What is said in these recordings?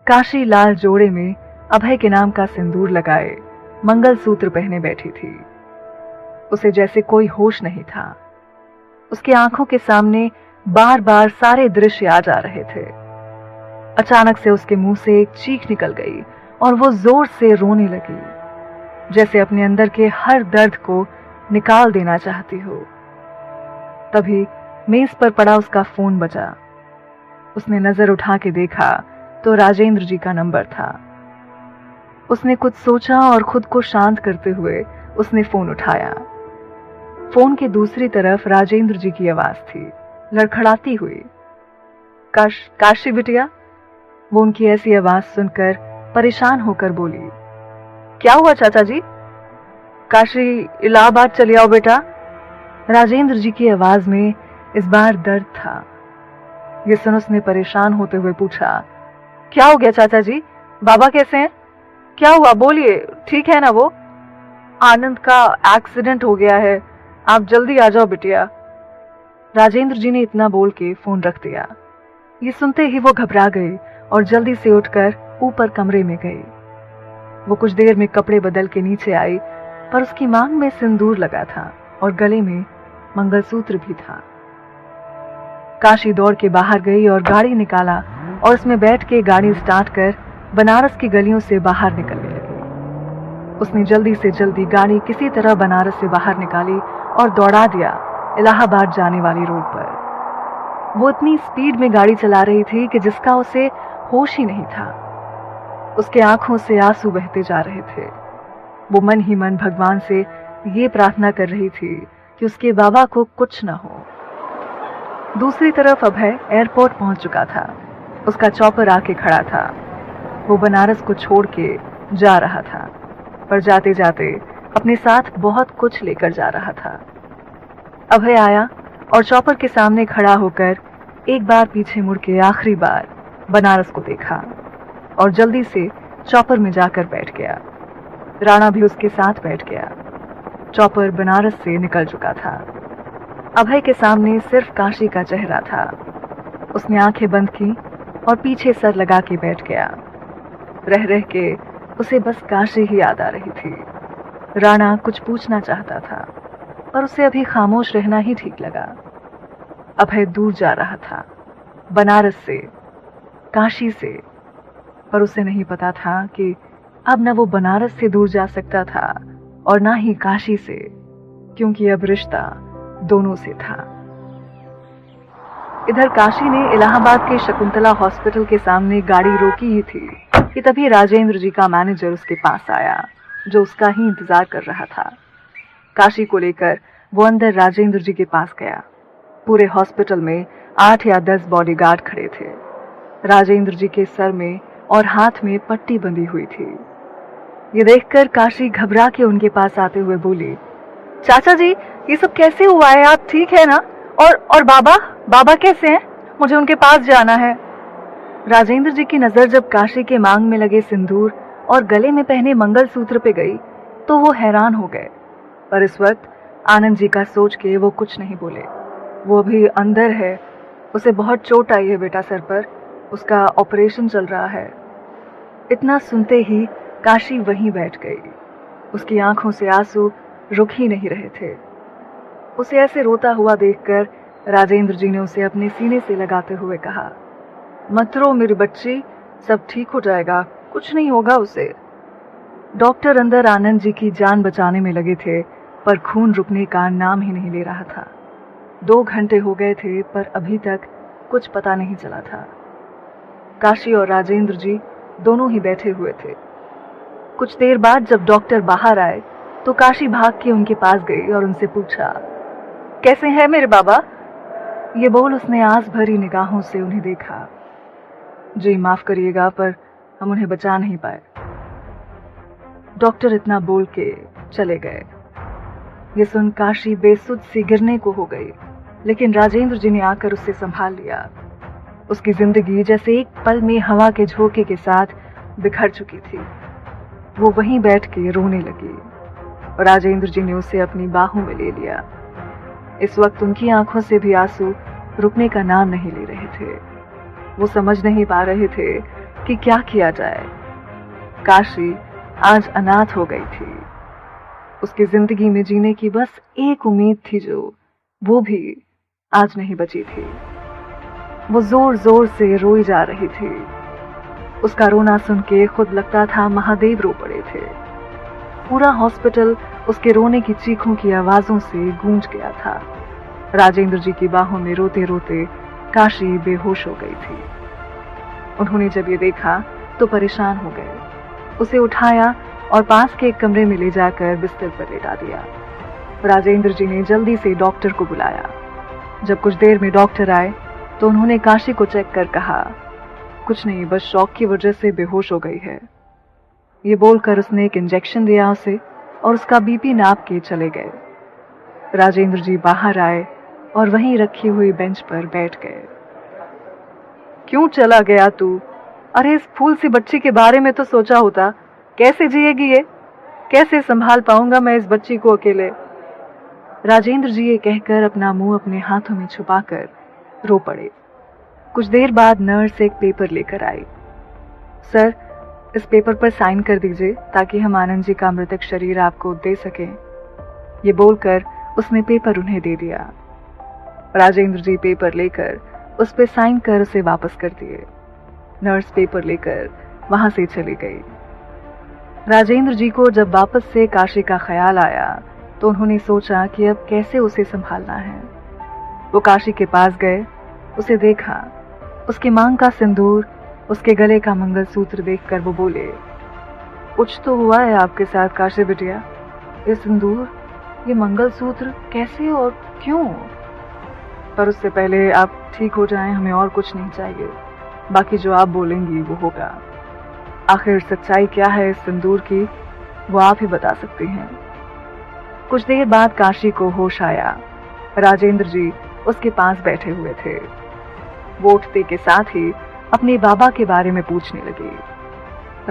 काशी लाल जोड़े में अभय के नाम का सिंदूर लगाए मंगलसूत्र पहने बैठी थी। उसे जैसे कोई होश नहीं था। उसकी आंखों के सामने बार बार सारे दृश्य आ जा रहे थे। अचानक से उसके मुंह से एक चीख निकल गई और वो जोर से रोने लगी, जैसे अपने अंदर के हर दर्द को निकाल देना चाहती हो। तभी मेज पर पड़ा उसका फोन बजा। उसने नजर उठा के देखा तो राजेंद्र जी का नंबर था। उसने कुछ सोचा और खुद को शांत करते हुए उसने फोन उठाया। फोन के दूसरी तरफ राजेंद्र जी की आवाज थी, लड़खड़ाती हुई। काशी बिटिया। वो उनकी ऐसी आवाज सुनकर परेशान होकर बोली, क्या हुआ चाचा जी? काशी इलाहाबाद चले आओ बेटा। राजेंद्र जी की आवाज में इस बार दर्द था। ये सुन उसने परेशान होते हुए पूछा, क्या हो गया चाचा जी? बाबा कैसे हैं? क्या हुआ बोलिए, ठीक है ना वो? आनंद का एक्सीडेंट हो गया है, आप जल्दी आ जाओ बिटिया। राजेंद्र जी ने इतना बोल के फोन रख दिया। ये सुनते ही वो घबरा गई और जल्दी से उठकर ऊपर कमरे में गई। वो कुछ देर में कपड़े बदल के नीचे आई, पर उसकी मांग में सिंदूर लगा था और गले में मंगलसूत्र भी था। काशी दौड़ के बाहर गई और गाड़ी निकाला और उसमें बैठ के गाड़ी स्टार्ट कर बनारस की गलियों से बाहर निकलने लगी। उसने जल्दी से जल्दी गाड़ी किसी तरह बनारस से बाहर निकाली और दौड़ा दिया इलाहाबाद जाने वाली रोड पर। वो इतनी स्पीड में गाड़ी चला रही थी कि जिसका उसे होश ही नहीं था। उसके आंखों से आंसू बहते जा रहे थे। वो मन ही मन भगवान से ये प्रार्थना कर रही थी कि उसके बाबा को कुछ न हो। दूसरी तरफ अभय एयरपोर्ट पहुंच चुका था। उसका चॉपर आके खड़ा था। वो बनारस को छोड़ के जा रहा था, पर जाते जाते अपने साथ बहुत कुछ लेकर जा रहा था। अभय आया और चॉपर के सामने खड़ा होकर एक बार पीछे मुड़ के आखिरी बार बनारस को देखा और जल्दी से चॉपर में जाकर बैठ गया। राणा भी उसके साथ बैठ गया। चॉपर बनारस से निकल चुका था। अभय के सामने सिर्फ काशी का चेहरा था। उसने आंखें बंद की और पीछे सर लगा के बैठ गया। रह रह के उसे बस काशी ही याद आ रही थी। राणा कुछ पूछना चाहता था, पर उसे अभी खामोश रहना ही ठीक लगा। अभय दूर जा रहा था, बनारस से, काशी से, पर उसे नहीं पता था कि अब न वो बनारस से दूर जा सकता था और ना ही काशी से, क्योंकि अब रिश्ता दोनों से था। इधर काशी ने इलाहाबाद के शकुंतला हॉस्पिटल के सामने गाड़ी रोकी ही थी कि तभी राजेंद्र जी का मैनेजर उसके पास आया, जो उसका ही इंतजार कर रहा था। काशी को लेकर वो अंदर राजेंद्र जी के पास गया। पूरे हॉस्पिटल में 8 या 10 बॉडीगार्ड खड़े थे। राजेंद्र जी के सर में और हाथ में पट्टी बंधी हुई थी। ये देखकर काशी घबरा के उनके पास आते हुए बोली, चाचा जी ये सब कैसे हुआ है? आप ठीक है ना? और बाबा कैसे हैं? मुझे उनके पास जाना है। राजेंद्र जी की नजर जब काशी के मांग में लगे सिंदूर और गले में पहने मंगलसूत्र पे गई तो वो हैरान हो गए, पर इस वक्त आनंद जी का सोच के वो कुछ नहीं बोले। वो अभी अंदर है, उसे बहुत चोट आई है बेटा सर पर, उसका ऑपरेशन चल रहा है। इतना सुनते ही काशी वहीं बैठ गई। उसकी आंखों से आंसू रुक ही नहीं रहे थे। उसे ऐसे रोता हुआ देखकर राजेंद्र जी ने उसे अपने सीने से लगाते हुए कहा, मत रो मेरी बच्ची, सब ठीक हो जाएगा, कुछ नहीं होगा उसे। डॉक्टर अंदर आनंद जी की जान बचाने में लगे थे, पर खून रुकने का नाम ही नहीं ले रहा था। 2 घंटे हो गए थे, पर अभी तक कुछ पता नहीं चला था। काशी और राजेंद्र जी दोनों ही बैठे हुए थे। कुछ देर बाद जब डॉक्टर बाहर आए तो काशी भाग के उनके पास गई और उनसे पूछा, कैसे हैं मेरे बाबा? ये बोल उसने आस भरी निगाहों से उन्हें देखा। जी माफ करिएगा, पर हम उन्हें बचा नहीं पाए। डॉक्टर इतना बोल के चले गए। ये सुन काशी बेसुध सी गिरने को हो गई, लेकिन राजेंद्र जी ने आकर उसे संभाल लिया। उसकी जिंदगी जैसे एक पल में हवा के झोंके के साथ बिखर चुकी थी। वो वहीं बैठ के रोने लगी और राजेंद्र जी ने उसे अपनी बाहों में ले लिया। इस वक्त उनकी आंखों से भी आंसू रुकने का नाम नहीं ले रहे थे। वो समझ नहीं पा रहे थे कि क्या किया जाए। काशी आज अनाथ हो गई थी। उसकी जिंदगी में जीने की बस एक उम्मीद थी, जो वो भी आज नहीं बची थी। वो जोर जोर से रोई जा रही थी। उसका रोना सुन के खुद लगता था महादेव रो पड़े थे। पूरा हॉस्पिटल उसके रोने की चीखों की आवाजों से गूंज गया था। राजेंद्र जी की बाहों में रोते रोते काशी बेहोश हो गई थी। उन्होंने जब ये देखा तो परेशान हो गए। उसे उठाया और पास के एक कमरे में ले जाकर बिस्तर पर लेटा दिया। राजेंद्र जी ने जल्दी से डॉक्टर को बुलाया। जब कुछ देर में डॉक्टर आए तो उन्होंने काशी को चेक कर कहा, कुछ नहीं, बस शॉक की वजह से बेहोश हो गई है। ये बोलकर उसने एक इंजेक्शन दिया उसे और उसका बीपी नाप के चले गए। राजेंद्र जी बाहर आए और वहीं रखी हुई बेंच पर बैठ गए। क्यों चला गया तू? अरे इस फूल सी बच्ची के बारे में तो सोचा होता। कैसे जिएगी ये? कैसे संभाल पाऊंगा मैं इस बच्ची को अकेले? राजेंद्र जी ये कहकर अपना मुंह अपने हाथों में छुपाकर रो पड़े। कुछ देर बाद नर्स एक पेपर लेकर आई। सर, इस पेपर पर साइन कर दीजिए ताकि हम आनंद जी का मृतक शरीर आपको दे सकें। ये बोलकर उसने पेपर उन्हें दे दिया। राजेंद्र जी पेपर लेकर उस पर साइन कर उसे वापस कर दिए। नर्स पेपर लेकर वहां से चली गई। राजेंद्र जी को जब वापस से काशी का ख्याल आया तो उन्होंने सोचा कि अब कैसे उसे संभालना है। वो काशी के पास गए, उसे देखा। उसकी मांग का सिंदूर, उसके गले का मंगलसूत्र देखकर वो बोले, कुछ तो हुआ है आपके साथ काशी बिटिया। ये सिंदूर, ये मंगलसूत्र कैसे और क्यों? पर उससे पहले आप ठीक हो जाएं, हमें और कुछ नहीं चाहिए। बाकी जो आप बोलेंगी वो होगा। आखिर सच्चाई क्या है इस सिंदूर की, वो आप ही बता सकती हैं। कुछ देर बाद काशी को होश आया। राजेंद्र जी उसके पास बैठे हुए थे। वो उठते के साथ ही अपने बाबा के बारे में पूछने लगे।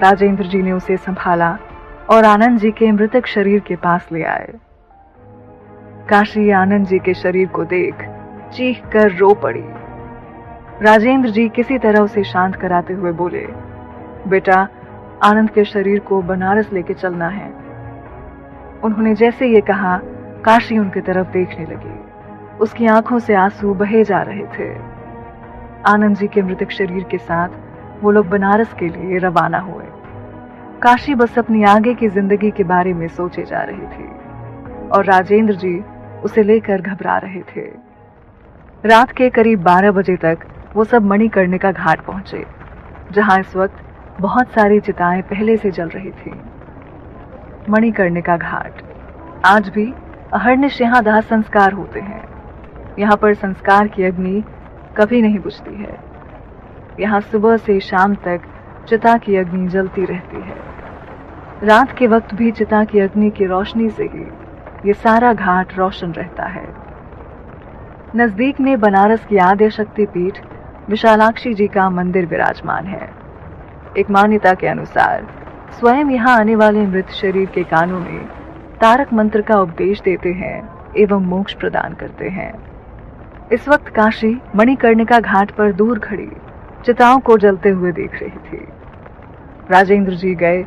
राजेंद्र जी ने उसे संभाला और आनंद जी के मृतक शरीर के पास ले आए। काशी आनंद जी के शरीर को देख चीख कर रो पड़ी। राजेंद्र जी किसी तरह उसे शांत कराते हुए बोले, बेटा, आनंद के शरीर को बनारस लेके चलना है। उन्होंने जैसे ये कहा, काशी उनकी तरफ देखने लगी। उसकी आंखों से आंसू बहे जा रहे थे। आनंद जी के मृतक शरीर के साथ वो लोग बनारस के लिए रवाना हुए। काशी बस अपनी आगे की जिंदगी के बारे में सोचे जा रही थी और राजेंद्र जी उसे लेकर घबरा रहे थे। रात के करीब 12 बजे तक वो सब मणिकर्णिका घाट पहुंचे, जहां इस वक्त बहुत सारी चिताएं पहले से जल रही थी। मणिकर्णिका घाट आज भी अहर्निश यहाँ दाह संस्कार होते हैं। यहाँ पर संस्कार की अग्नि कभी नहीं बुझती है। यहाँ सुबह से शाम तक चिता की अग्नि जलती रहती है। रात के वक्त भी चिता की अग्नि की रोशनी से ही ये सारा घाट रोशन रहता है। नजदीक में बनारस की आद्य शक्ति पीठ विशालाक्षी जी का मंदिर विराजमान है। एक मान्यता के अनुसार स्वयं यहाँ आने वाले मृत शरीर के कानों में तारक मंत्र का उपदेश देते हैं एवं मोक्ष प्रदान करते हैं। इस वक्त काशी मणिकर्णिका घाट पर दूर खड़ी चिताओं को जलते हुए देख रही थी। राजेंद्र जी गए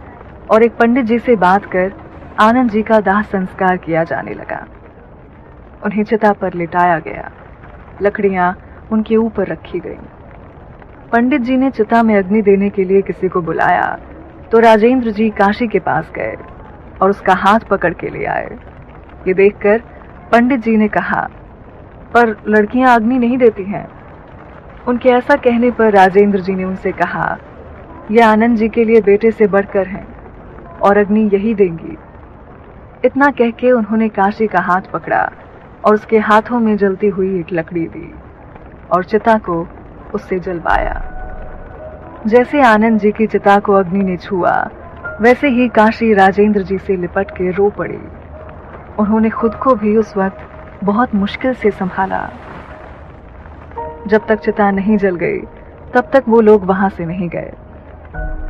और एक पंडित जी से बात कर आनंद जी का दाह संस्कार किया जाने लगा। उन्हें चिता पर लिटाया गया। लकड़ियां उनके ऊपर रखी गईं। पंडित जी ने चिता में अग्नि देने के लिए किसी को बुलाया तो राजेंद्र जी काशी के पास गए और उसका हाथ पकड़ के ले आए। ये देखकर पंडित जी ने कहा, पर लड़कियां अग्नि नहीं देती हैं। उनके ऐसा कहने पर राजेंद्र जी ने उनसे कहा, यह आनंद जी के लिए बेटे से बढ़कर हैं और अग्नि यही देंगी। इतना कह के उन्होंने काशी का हाथ पकड़ा और उसके हाथों में जलती हुई एक लकड़ी दी और चिता को उससे जलवाया। जैसे आनंद जी की चिता को अग्नि ने छुआ, वैसे ही काशी राजेंद्र जी से लिपट के रो पड़ी। उन्होंने खुद को भी उस वक्त बहुत मुश्किल से संभाला। जब तक चिता नहीं जल गई तब तक वो लोग वहां से नहीं गए।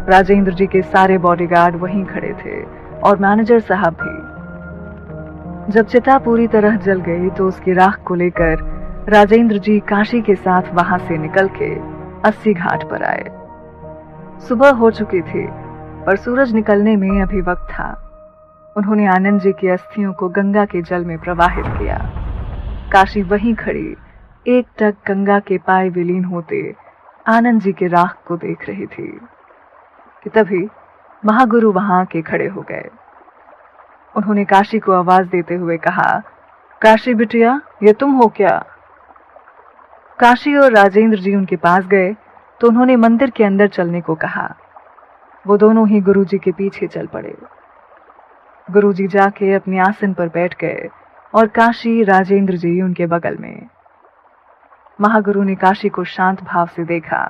राजेंद्र जी के सारे बॉडीगार्ड वहीं खड़े थे और मैनेजर साहब भी। जब चिता पूरी तरह जल गई तो उसकी राख को लेकर राजेंद्र जी काशी के साथ वहां से निकल के 80 घाट पर आए। सुबह हो चुकी थी, पर सूरज निकलने में अभी वक्त था। उन्होंने आनंद जी की अस्थियों को गंगा के जल में प्रवाहित किया। काशी वहीं खड़ी एक टक गंगा के पाए विलीन होते आनंद जी के राख को देख रही थी कि तभी महागुरु वहां आके खड़े हो गए। उन्होंने काशी को आवाज देते हुए कहा, काशी बिटिया, ये तुम हो क्या? काशी और राजेंद्र जी उनके पास गए तो उन्होंने मंदिर के अंदर चलने को कहा। वो दोनों ही गुरुजी के पीछे चल पड़े। गुरुजी जाके अपने आसन पर बैठ गए और काशी, राजेंद्र जी उनके बगल में। महागुरु ने काशी को शांत भाव से देखा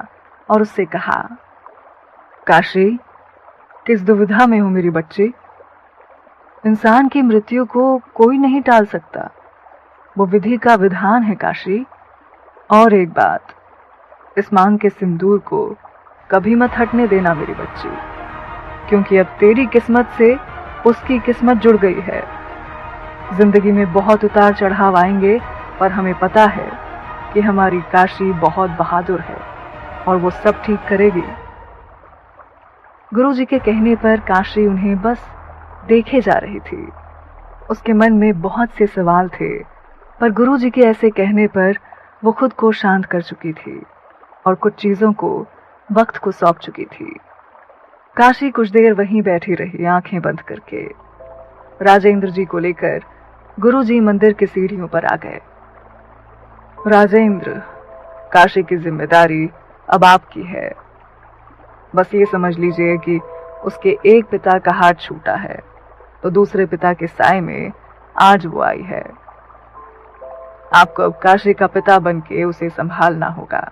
और उससे कहा, काशी, किस दुविधा में हो मेरी बच्ची? इंसान की मृत्यु को कोई नहीं टाल सकता, वो विधि का विधान है काशी। और एक बात, इस मांग के सिंदूर को कभी मत हटने देना मेरी बच्ची, क्योंकि अब तेरी किस्मत से उसकी किस्मत जुड़ गई है। जिंदगी में बहुत उतार चढ़ाव आएंगे, पर हमें पता है कि हमारी काशी बहुत बहादुर है और वो सब ठीक करेगी। गुरुजी के कहने पर काशी उन्हें बस देखे जा रही थी। उसके मन में बहुत से सवाल थे, पर गुरुजी के ऐसे कहने पर वो खुद को शांत कर चुकी थी और कुछ चीजों को वक्त को सौंप चुकी थी। काशी कुछ देर वहीं बैठी रही, आंखें बंद करके। राजेंद्र जी को लेकर गुरुजी मंदिर की सीढ़ियों पर आ गए। राजेंद्र, काशी की जिम्मेदारी अब आपकी है। बस ये समझ लीजिए कि उसके एक पिता का हाथ छूटा है तो दूसरे पिता के साए में आज वो आई है। आपको अब काशी का पिता बनके उसे संभालना होगा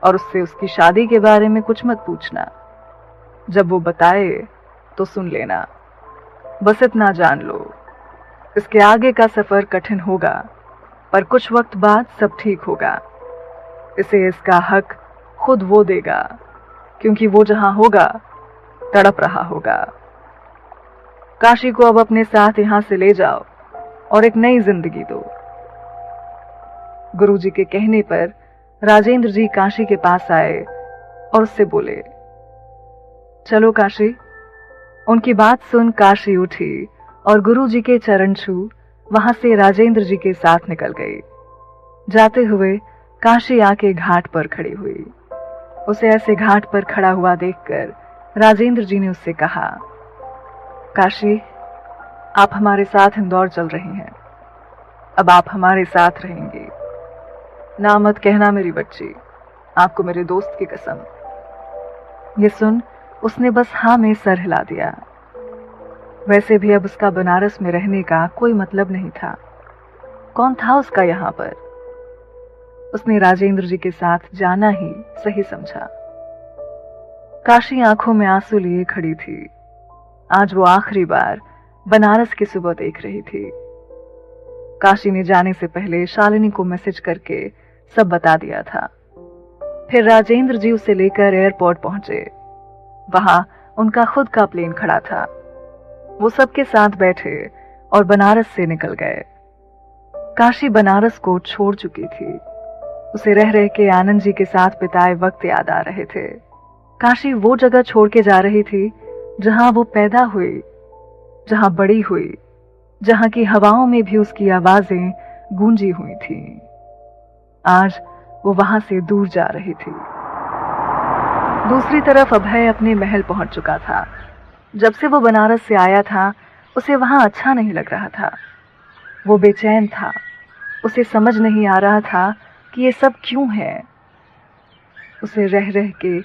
और उससे उसकी शादी के बारे में कुछ मत पूछना। जब वो बताए तो सुन लेना। बस इतना जान लो, इसके आगे का सफर कठिन होगा, पर कुछ वक्त बाद सब ठीक होगा। इसे इसका हक खुद वो देगा, क्योंकि वो जहां होगा तड़प रहा होगा। काशी को अब अपने साथ यहां से ले जाओ और एक नई जिंदगी दो। गुरुजी के कहने पर राजेंद्र जी काशी के पास आए और उससे बोले, चलो काशी। उनकी बात सुन काशी उठी और गुरुजी के चरण छू वहां से राजेंद्र जी के साथ निकल गई। जाते हुए काशी आके घाट पर खड़ी हुई। उसे ऐसे घाट पर खड़ा हुआ देखकर राजेंद्र जी ने उससे कहा, काशी, आप हमारे साथ इंदौर चल रही हैं। अब आप हमारे साथ रहेंगी। ना मत कहना मेरी बच्ची, आपको मेरे दोस्त की कसम। ये सुन उसने बस हाँ में सर हिला दिया। वैसे भी अब उसका बनारस में रहने का कोई मतलब नहीं था। कौन था उसका यहाँ पर? उसने राजेंद्र जी के साथ जाना ही सही समझा। काशी आंखों में आंसू लिए खड़ी थी। आज वो आखिरी बार बनारस की सुबह देख रही थी। काशी ने जाने से पहले शालिनी को मैसेज करके सब बता दिया था। फिर राजेंद्र जी उसे लेकर एयरपोर्ट पहुंचे। वहां उनका खुद का प्लेन खड़ा था। वो सबके साथ बैठे और बनारस से निकल गए। काशी बनारस को छोड़ चुकी थी। उसे रह रह के आनंद जी के साथ बिताए वक्त याद आ रहे थे। काशी वो जगह छोड़ के जा रही थी जहां वो पैदा हुई, जहां बड़ी हुई, जहां की हवाओं में भी उसकी आवाजें गूंजी हुई थीं। आज वो वहां से दूर जा रही थी। दूसरी तरफ अभय अपने महल पहुंच चुका था। जब से वो बनारस से आया था उसे वहां अच्छा नहीं लग रहा था। वो बेचैन था। उसे समझ नहीं आ रहा था कि ये सब क्यों है। उसे रह रह के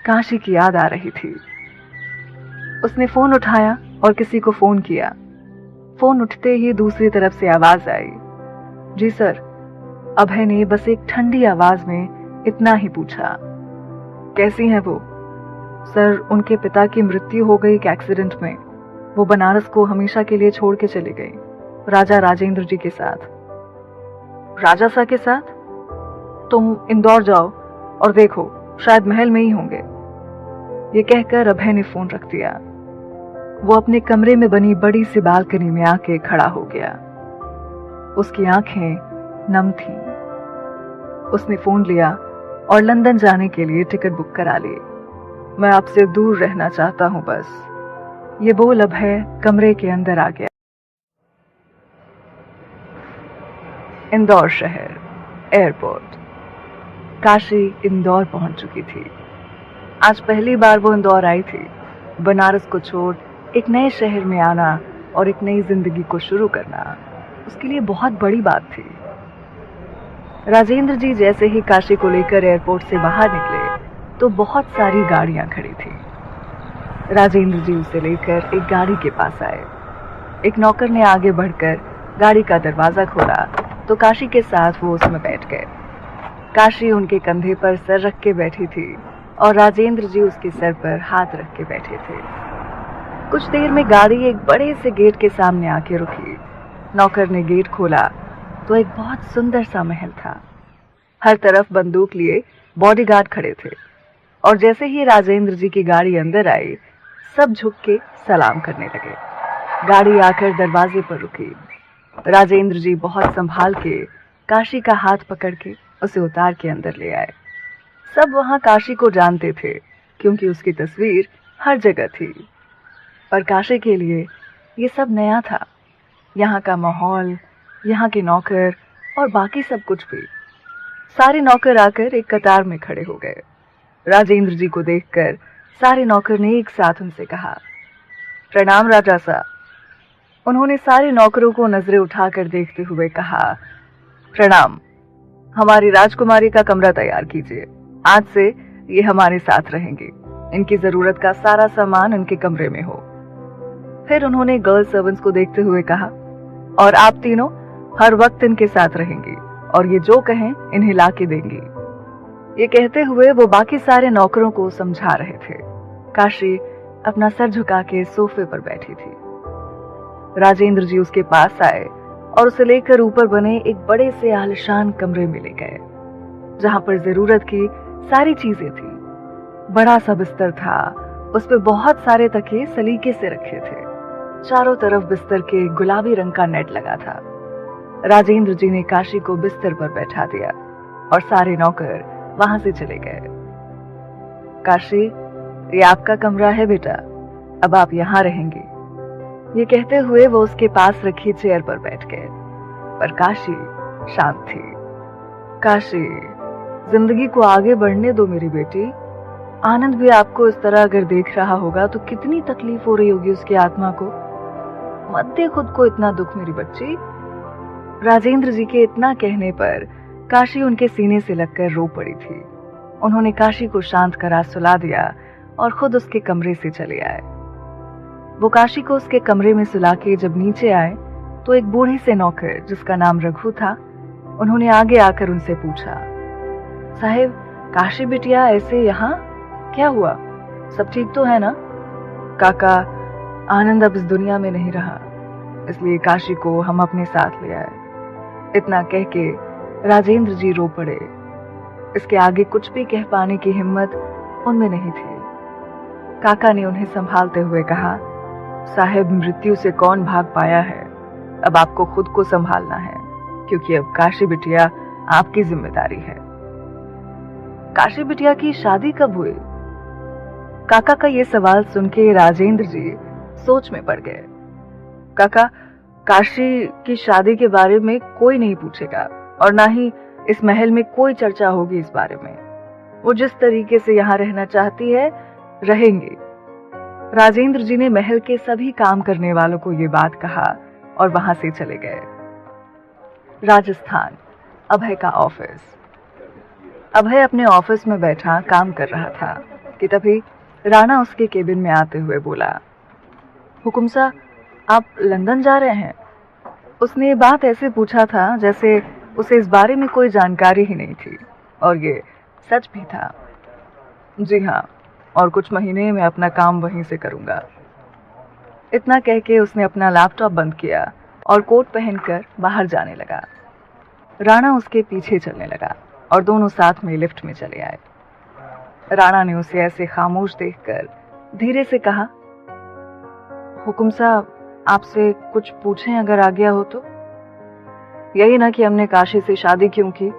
काशी की याद आ रही थी। उसने फोन उठाया और किसी को फोन किया। फोन उठते ही दूसरी तरफ से आवाज आई, जी सर। अभय ने बस एक ठंडी आवाज में इतना ही पूछा, कैसी हैं वो? सर, उनके पिता की मृत्यु हो गई एक एक्सीडेंट में। वो बनारस को हमेशा के लिए छोड़ के चली गई, राजा राजेंद्र जी के साथ। राजा सा के साथ? तुम इंदौर जाओ और देखो, शायद महल में ही होंगे। ये कहकर अभय ने फोन रख दिया। वो अपने कमरे में बनी बड़ी सी बालकनी में आके खड़ा हो गया। उसकी आंखें नम थीं। उसने फोन लिया और लंदन जाने के लिए टिकट बुक करा ली। मैं आपसे दूर रहना चाहता हूं बस। ये बोल अभय कमरे के अंदर आ गया। इंदौर शहर, एयरपोर्ट। काशी इंदौर पहुंच चुकी थी। आज पहली बार वो इंदौर आई थी। बनारस को छोड़ एक नए शहर में आना और एक नई जिंदगी को शुरू करना उसके लिए बहुत बड़ी बात थी। राजेंद्र जी जैसे ही काशी को लेकर एयरपोर्ट से बाहर निकले तो बहुत सारी गाड़ियां खड़ी थी। राजेंद्र जी उसे लेकर एक गाड़ी के पास आए। एक नौकर ने आगे बढ़कर गाड़ी का दरवाजा खोला तो काशी के साथ वो उसमें बैठ गए। काशी उनके कंधे पर सर रख के बैठी थी और राजेंद्र जी उसके सर पर हाथ रख के बैठे थे। कुछ देर में गाड़ी एक बड़े से गेट के सामने आके रुकी। नौकर ने गेट खोला तो एक बहुत सुंदर सा महल था। हर तरफ बंदूक लिए बॉडीगार्ड खड़े थे और जैसे ही राजेंद्र जी की गाड़ी अंदर आई सब झुक के सलाम करने लगे। गाड़ी आकर दरवाजे पर रुकी। राजेंद्र जी बहुत संभाल के काशी का हाथ पकड़ के उसे उतार के अंदर ले आए। सब वहां काशी को जानते थे क्योंकि उसकी तस्वीर हर जगह थी, पर काशी के लिए ये सब नया था। यहाँ का माहौल, यहाँ के नौकर और बाकी सब कुछ भी। सारे नौकर आकर एक कतार में खड़े हो गए। राजेंद्र जी को देखकर सारे नौकर ने एक साथ उनसे कहा, प्रणाम राजा साहब। उन्होंने सारे नौकरों को नजरें उठाकर देखते हुए कहा, प्रणाम। हमारी राजकुमारी का कमरा तैयार कीजिए। आज से ये हमारे साथ रहेंगी। इनकी जरूरत का सारा सामान इनके कमरे में हो। फिर उन्होंने गर्ल सर्वेंट्स को देखते हुए कहा, और आप तीनों हर वक्त इनके साथ रहेंगी और ये जो कहें इन्हें ला के देंगी। ये कहते हुए वो बाकी सारे नौकरों को समझा रहे थे। काशी अपना सर झुका के सोफे पर बैठी थी। राजेंद्र जी उसके पास आए और उसे लेकर ऊपर बने एक बड़े से आलीशान कमरे में ले गए, जहां पर जरूरत की सारी चीजें थी। बड़ा सा बिस्तर था, उस पे बहुत सारे तकिए सलीके से रखे थे। चारों तरफ बिस्तर के गुलाबी रंग का नेट लगा था। राजेंद्र जी ने काशी को बिस्तर पर बैठा दिया और सारे नौकर वहां से चले गए। काशी, ये आपका कमरा है बेटा, अब आप यहाँ रहेंगी। ये कहते हुए वो उसके पास रखी चेयर पर बैठ गए, पर काशी शांत थी। काशी, जिंदगी को आगे बढ़ने दो मेरी बेटी। आनंद भी आपको इस तरह अगर देख रहा होगा तो कितनी तकलीफ हो रही होगी उसकी आत्मा को। मत दे खुद को इतना दुख मेरी बच्ची। राजेंद्र जी के इतना कहने पर काशी उनके सीने से लगकर रो पड़ी थी। उन्होंने काशी को शांत करा सुला दिया और खुद उसके कमरे से चले आए। वो काशी को उसके कमरे में सुला के जब नीचे आए तो एक बूढ़े से नौकर जिसका नाम रघु था, उन्होंने आगे आकर उनसे पूछा, साहेब, काशी बिटिया ऐसे यहाँ क्या हुआ? सब ठीक तो है ना? काका, आनंद अब इस दुनिया में नहीं रहा, इसलिए काशी को हम अपने साथ ले आए। इतना कह के राजेंद्र जी रो पड़े। इसके आगे कुछ भी कह पाने की हिम्मत उनमें नहीं थी। काका ने उन्हें संभालते हुए कहा, साहेब, मृत्यु से कौन भाग पाया है? अब आपको खुद को संभालना है, क्योंकि अब काशी बिटिया आपकी जिम्मेदारी है। काशी बिटिया की शादी कब हुई? काका का ये सवाल सुन के राजेंद्र जी सोच में पड़ गए। काका, काशी की शादी के बारे में कोई नहीं पूछेगा और ना ही इस महल में कोई चर्चा होगी इस बारे में। वो जिस तरीके से यहाँ रहना चाहती है रहेंगी। राजेंद्र जी ने महल के सभी काम करने वालों को ये बात कहा और वहां से चले गए। राजस्थान, अभय का ऑफिस। अभय अपने ऑफिस में बैठा काम कर रहा था कि तभी राणा उसके केबिन में आते हुए बोला, हुकुम साहब, आप लंदन जा रहे हैं? उसने ये बात ऐसे पूछा था जैसे उसे इस बारे में कोई जानकारी ही नहीं थी, और ये सच भी था। जी हाँ, और कुछ महीने में अपना काम वहीं से करूंगा। इतना कह के उसने अपना लैपटॉप बंद किया और कोट पहनकर बाहर जाने लगा। राणा उसके पीछे चलने लगा और दोनों साथ में लिफ्ट में चले आए। राणा ने उसे ऐसे खामोश देखकर धीरे से कहा, हुकुम साहब, आपसे कुछ पूछें अगर आज्ञा हो तो? यही ना कि हमने काशी से शादी क्यों की,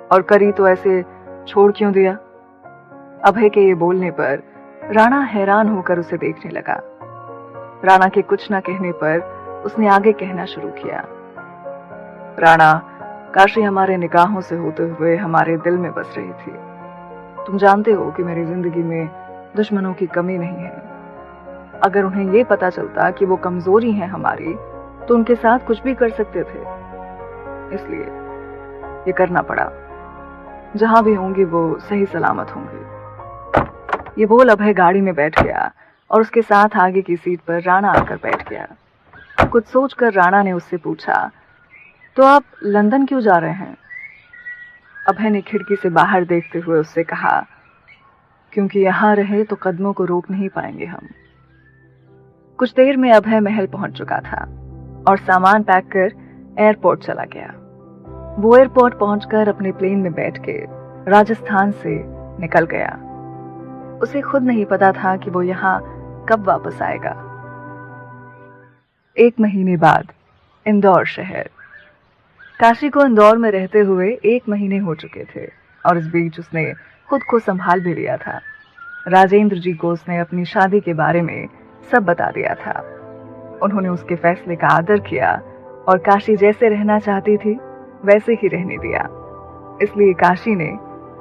और करी तो ऐसे छोड़ क्यों दिया? अभय के ये बोलने पर राणा हैरान होकर उसे देखने लगा। राणा के कुछ न कहने पर उसने आगे कहना शुरू किया। राणा, काशी हमारे निगाहों से होते हुए हमारे दिल में बस रही थी। तुम जानते हो कि मेरी जिंदगी में दुश्मनों की कमी नहीं है। अगर उन्हें ये पता चलता कि वो कमजोरी है हमारी, तो उनके साथ कुछ भी कर सकते थे। इसलिए ये करना पड़ा। जहां भी होंगे वो सही सलामत होंगे। ये बोल अभय गाड़ी में बैठ गया और उसके साथ आगे की सीट पर राणा आकर बैठ गया। कुछ सोचकर राणा ने उससे पूछा, तो आप लंदन क्यों जा रहे हैं? अभय ने खिड़की से बाहर देखते हुए उससे कहा, क्योंकि यहां रहे तो कदमों को रोक नहीं पाएंगे हम। कुछ देर में अभय महल पहुंच चुका था और सामान पैक कर एयरपोर्ट चला गया। वो एयरपोर्ट पहुंचकर अपने प्लेन में बैठ के राजस्थान से निकल गया। उसे खुद नहीं पता था कि वो यहाँ कब वापस आएगा। 1 महीने बाद इंदौर शहर। काशी को इंदौर में रहते हुए 1 महीने हो चुके थे और इस बीच उसने खुद को संभाल भी लिया था। राजेंद्र जी को उसने अपनी शादी के बारे में सब बता दिया था। उन्होंने उसके फैसले का आदर किया और काशी जैसे रहना चाहती थी वैसे ही रहने दिया। इसलिए काशी ने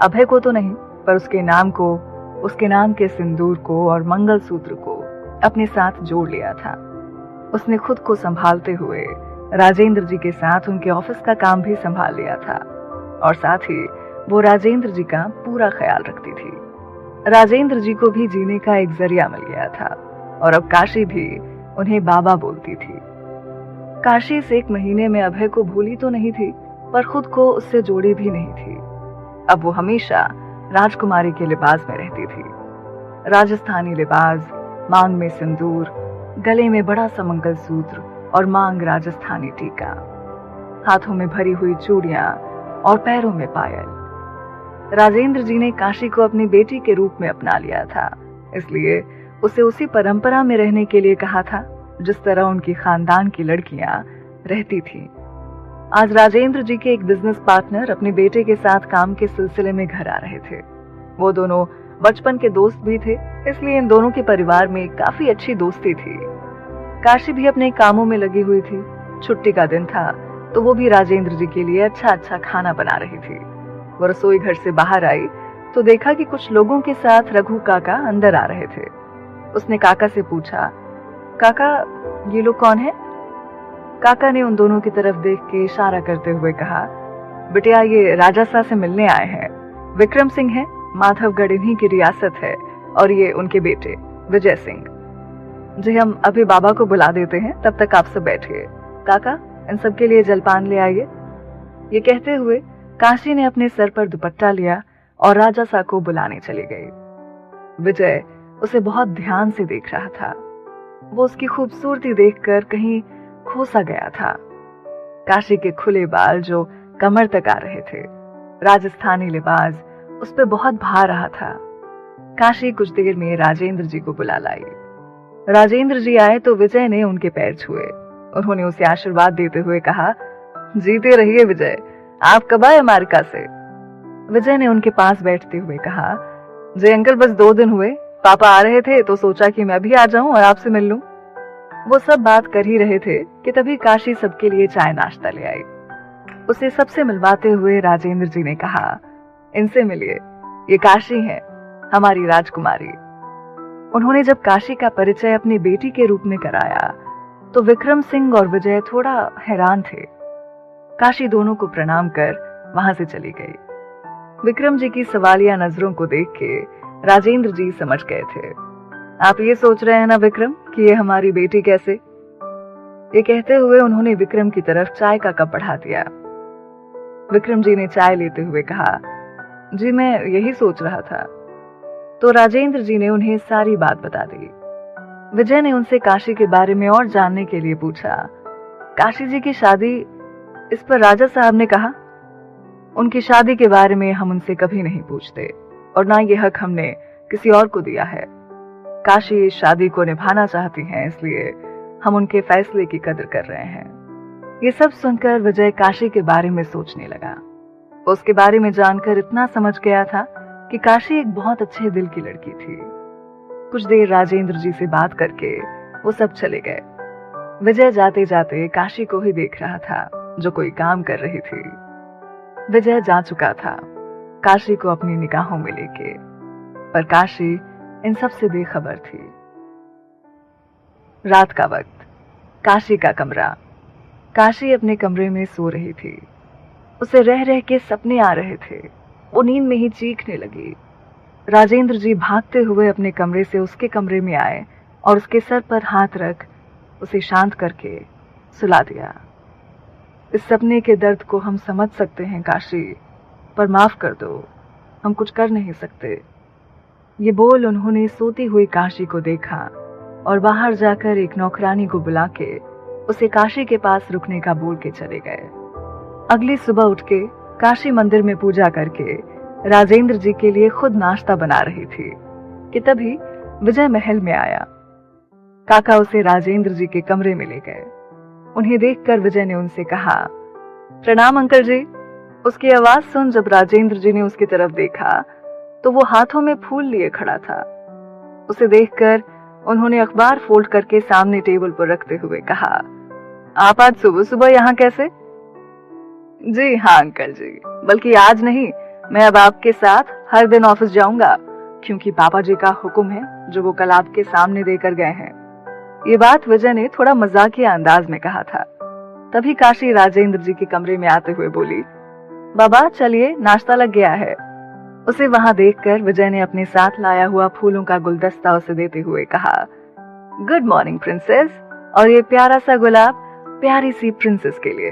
अभय को तो नहीं, पर उसके नाम को, उसके नाम के सिंदूर को और मंगलसूत्र को अपने साथ जोड़ लिया था। उसने खुद को संभालते हुए राजेंद्र जी के साथ उनके ऑफिस का काम भी संभाल लिया था और साथ ही वो राजेंद्र जी का पूरा ख्याल रखती थी। राजेंद्र जी को भी जीने का एक जरिया मिल गया था और अब काशी भी उन्हें बाबा बोलती थी। काशी इस 1 महीने में अभय को भूली तो नहीं थी, पर खुद को उससे जोड़ी भी नहीं थी। अब वो हमेशा राजकुमारी के लिबास में रहती थी। राजस्थानी लिबास, मांग में सिंदूर, गले में बड़ा सा मंगलसूत्र और मांग राजस्थानी टीका, हाथों में भरी हुई चूड़ियां और पैरों में पायल। राजेंद्र जी ने काशी को अपनी बेटी के रूप में अपना लिया था, इसलिए उसे उसी परंपरा में रहने के लिए कहा था जिस तरह उनकी खानदान की लड़कियां रहती थीं। आज राजेंद्र जी के एक बिजनेस पार्टनर अपने बेटे के साथ काम के सिलसिले में घर आ रहे थे। वो दोनों बचपन के दोस्त भी थे, इसलिए इन दोनों के परिवार में काफी अच्छी दोस्ती थी। काशी भी अपने कामों में लगी हुई थी। छुट्टी का दिन था तो वो भी राजेंद्र जी के लिए अच्छा अच्छा खाना बना रही थी। वो रसोई घर से बाहर आई तो देखा कि कुछ लोगों के साथ रघु काका अंदर आ रहे थे। उसने काका से पूछा, काका ये लोग कौन है? काका ने उन दोनों की तरफ देख के इशारा करते हुए कहा, बिटिया ये राजासा से मिलने आए हैं। विक्रम सिंह है, माधवगढ़ इन्हीं की रियासत है, और ये उनके बेटे विजय सिंह जी। हम अभी बाबा को बुला देते हैं, तब तक आप सब बैठिए। काका इन सब के लिए जलपान ले आइए। ये कहते हुए काशी ने अपने सर पर दुपट्टा लिया और राजासा को बुलाने चली गई। विजय उसे बहुत ध्यान से देख रहा था। वो उसकी खूबसूरती देखकर कहीं खो सा गया था। काशी के खुले बाल जो कमर तक आ रहे थे, राजस्थानी लिबास उस पे बहुत भा रहा था। काशी कुछ देर में राजेंद्र जी को बुला लाई। राजेंद्र जी आए तो विजय ने उनके पैर छुए। उन्होंने उसे आशीर्वाद देते हुए कहा, जीते रहिए विजय, आप कब आए अमेरिका से? विजय ने उनके पास बैठते हुए कहा, जी अंकल बस 2 दिन हुए, पापा आ रहे थे तो सोचा कि मैं भी आ जाऊं और आपसे मिल लूं। वो सब बात कर ही रहे थे कि तभी काशी सबके लिए चाय नाश्ता ले आई। उसे सबसे मिलवाते हुए राजेंद्र जी ने कहा, इनसे मिलिए, ये काशी है, हमारी राजकुमारी। उन्होंने जब काशी का परिचय अपनी बेटी के रूप में कराया तो विक्रम सिंह और विजय थोड़ा हैरान थे। काशी दोनों को प्रणाम कर वहां से चली गई। विक्रम जी की सवालिया नजरों को देख के राजेंद्र जी समझ गए थे। आप ये सोच रहे हैं ना विक्रम कि ये हमारी बेटी कैसे? ये कहते हुए उन्होंने विक्रम की तरफ चाय का कप बढ़ा दिया। विक्रम जी ने चाय लेते हुए कहा, जी मैं यही सोच रहा था। तो राजेंद्र जी ने उन्हें सारी बात बता दी। विजय ने उनसे काशी के बारे में और जानने के लिए पूछा। काशी जी की शादी, इस पर राजा साहब ने कहा, उनकी शादी के बारे में हम उनसे कभी नहीं पूछते और ना ये हक हमने किसी और को दिया है। काशी इस शादी को निभाना चाहती हैं, इसलिए हम उनके फैसले की कदर कर रहे हैं। ये सब सुनकर विजय काशी के बारे में सोचने लगा। उसके बारे में जानकर इतना समझ गया था कि काशी एक बहुत अच्छे दिल की लड़की थी। कुछ देर राजेंद्र जी से बात करके वो सब चले गए। विजय जाते जाते काशी को ही देख रहा था जो कोई काम कर रही थी। विजय जा चुका था काशी को अपनी निगाहों में लेके, पर काशी इन सब से बेखबर थी। रात का वक्त, काशी का कमरा। काशी अपने कमरे में सो रही थी। उसे रह रह के सपने आ रहे थे। वो नींद में ही चीखने लगी। राजेंद्र जी भागते हुए अपने कमरे से उसके कमरे में आए और उसके सर पर हाथ रख उसे शांत करके सुला दिया। इस सपने के दर्द को हम समझ सकते हैं काशी, पर माफ कर दो, हम कुछ कर नहीं सकते। ये बोल उन्होंने सोती हुई काशी को देखा और बाहर जाकर एक नौकरानी को बुला के उसे काशी के पास रुकने का बोल के चले गए। अगली सुबह उठ के काशी मंदिर में पूजा करके राजेंद्र जी के लिए खुद नाश्ता बना रही थी कि तभी विजय महल में आया। काका उसे राजेंद्र जी के कमरे में ले गए। उन्हें देखकर विजय ने उनसे कहा, प्रणाम अंकल जी। उसकी आवाज सुन जब राजेंद्र जी ने उसकी तरफ देखा तो वो हाथों में फूल लिए खड़ा था। उसे देखकर उन्होंने अखबार फोल्ड करके सामने टेबल पर रखते हुए कहा, आप आज सुबह सुबह यहाँ कैसे? जी हाँ अंकल जी, बल्कि आज नहीं, मैं अब आपके साथ हर दिन ऑफिस जाऊंगा, क्योंकि पापा जी का हुक्म है जो वो कल आपके सामने देकर गए हैं। ये बात विजय ने थोड़ा मजाकिया अंदाज में कहा था। तभी काशी राजेंद्र जी के कमरे में आते हुए बोली, बाबा चलिए नाश्ता लग गया है। उसे वहां देखकर विजय ने अपने साथ लाया हुआ फूलों का गुलदस्ता उसे देते हुए कहा, गुड मॉर्निंग प्रिंसेस, और ये प्यारा सा गुलाब प्यारी सी प्रिंसेस के लिए।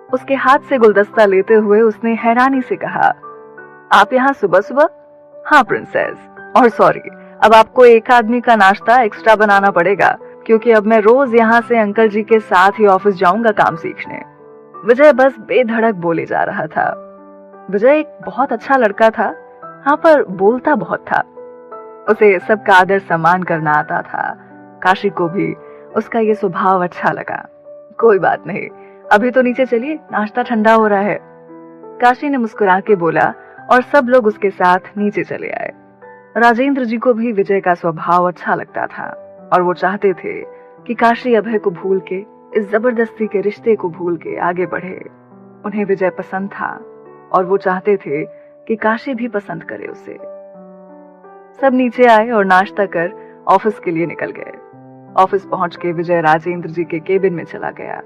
उसके हाथ से गुलदस्ता लेते हुए उसने हैरानी से कहा, आप यहाँ सुबह सुबह? हाँ प्रिंसेस, और सॉरी, अब आपको एक आदमी का नाश्ता एक्स्ट्रा बनाना पड़ेगा, क्योंकि अब मैं रोज यहाँ से अंकल जी के साथ ही ऑफिस जाऊंगा काम सीखने। विजय बस बेधड़क बोले जा रहा था। विजय एक बहुत अच्छा लड़का था, हाँ, पर बोलता बहुत था। उसे सबका आदर सम्मान करना आता था। काशी को भी उसका ये स्वभाव अच्छा लगा। कोई बात नहीं, अभी तो नीचे चलिए, नाश्ता ठंडा हो रहा है। काशी ने मुस्कुरा के बोला और सब लोग उसके साथ नीचे चले आए। राजेंद्र जी को भी विजय का स्वभाव अच्छा लगता था और वो चाहते थे कि काशी अभय को भूल के, इस जबरदस्ती के रिश्ते को भूल के आगे बढ़े। उन्हें विजय पसंद था और वो चाहते थे कि काशी भी पसंद करे उसे। सब नीचे आए और नाश्ता कर ऑफिस के लिए निकल गए। ऑफिस पहुंच के विजय राजेंद्र जी के केबिन में चला गया।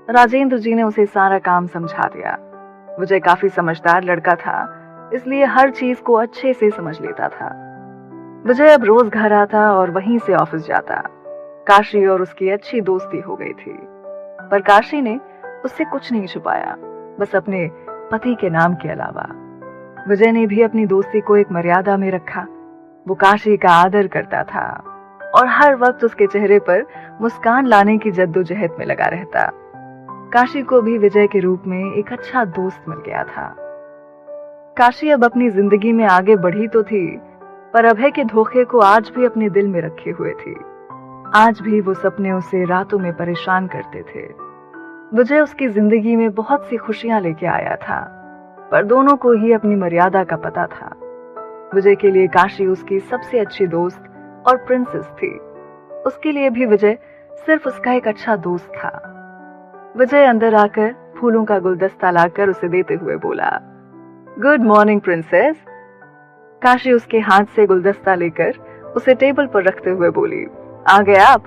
राजेंद्र जी ने उसे सारा काम समझा दिया। विजय काफी समझदार लड़का था, इसलिए हर चीज को अच्छे से समझ लेता था। विजय अब रोज घर आता और वहीं से ऑफिस जाता। काशी और उसकी अच्छी दोस्ती हो गई थी, पर काशी ने उससे कुछ नहीं छुपाया, बस अपने पति के नाम के अलावा। विजय ने भी अपनी दोस्ती को एक मर्यादा में रखा। वो काशी का आदर करता था और हर वक्त उसके चेहरे पर मुस्कान लाने की जद्दोजहद में लगा रहता। काशी को भी विजय के रूप में एक अच्छा दोस्त मिल गया था। काशी अब अपनी जिंदगी में आगे बढ़ी तो थी, पर अभय के धोखे को आज भी अपने दिल में रखे हुए थी। आज भी वो सपने उसे रातों में परेशान करते थे। विजय उसकी जिंदगी में बहुत सी खुशियां लेके आया था, पर दोनों को ही अपनी मर्यादा का पता था। विजय के लिए काशी उसकी सबसे अच्छी दोस्त और प्रिंसेस थी। उसके लिए भी विजय सिर्फ उसका एक अच्छा दोस्त था। विजय अंदर आकर फूलों का गुलदस्ता लाकर उसे देते हुए बोला, गुड मॉर्निंग प्रिंसेस। काशी उसके हाथ से गुलदस्ता लेकर उसे टेबल पर रखते हुए बोली, आ गए आप?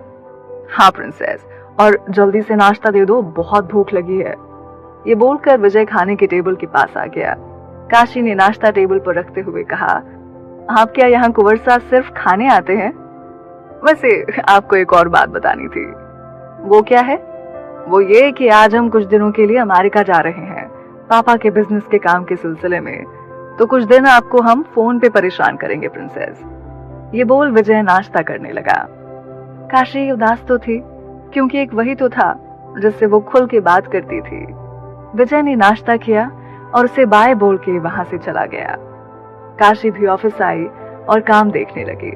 हाँ प्रिंसेस, और जल्दी से नाश्ता दे दो, बहुत भूख लगी है। ये बोलकर विजय खाने के टेबल के पास आ गया। काशी ने नाश्ता टेबल पर रखते हुए कहा, आप क्या यहाँ कुंवर साहब सिर्फ खाने आते हैं? वैसे आपको एक और बात बतानी थी। वो क्या है? वो ये कि आज हम कुछ दिनों के लिए अमेरिका जा रहे हैं, पापा के बिजनेस के काम के सिलसिले में, तो कुछ दिन आपको हम फोन पे परेशान करेंगे प्रिंसेस। ये बोल विजय नाश्ता करने लगा। काशी उदास तो थी, क्योंकि एक वही तो था जिससे वो खुल के बात करती थी। विजय ने नाश्ता किया और उसे बाय बोल के वहां से चला गया। काशी भी ऑफिस आई और काम देखने लगी।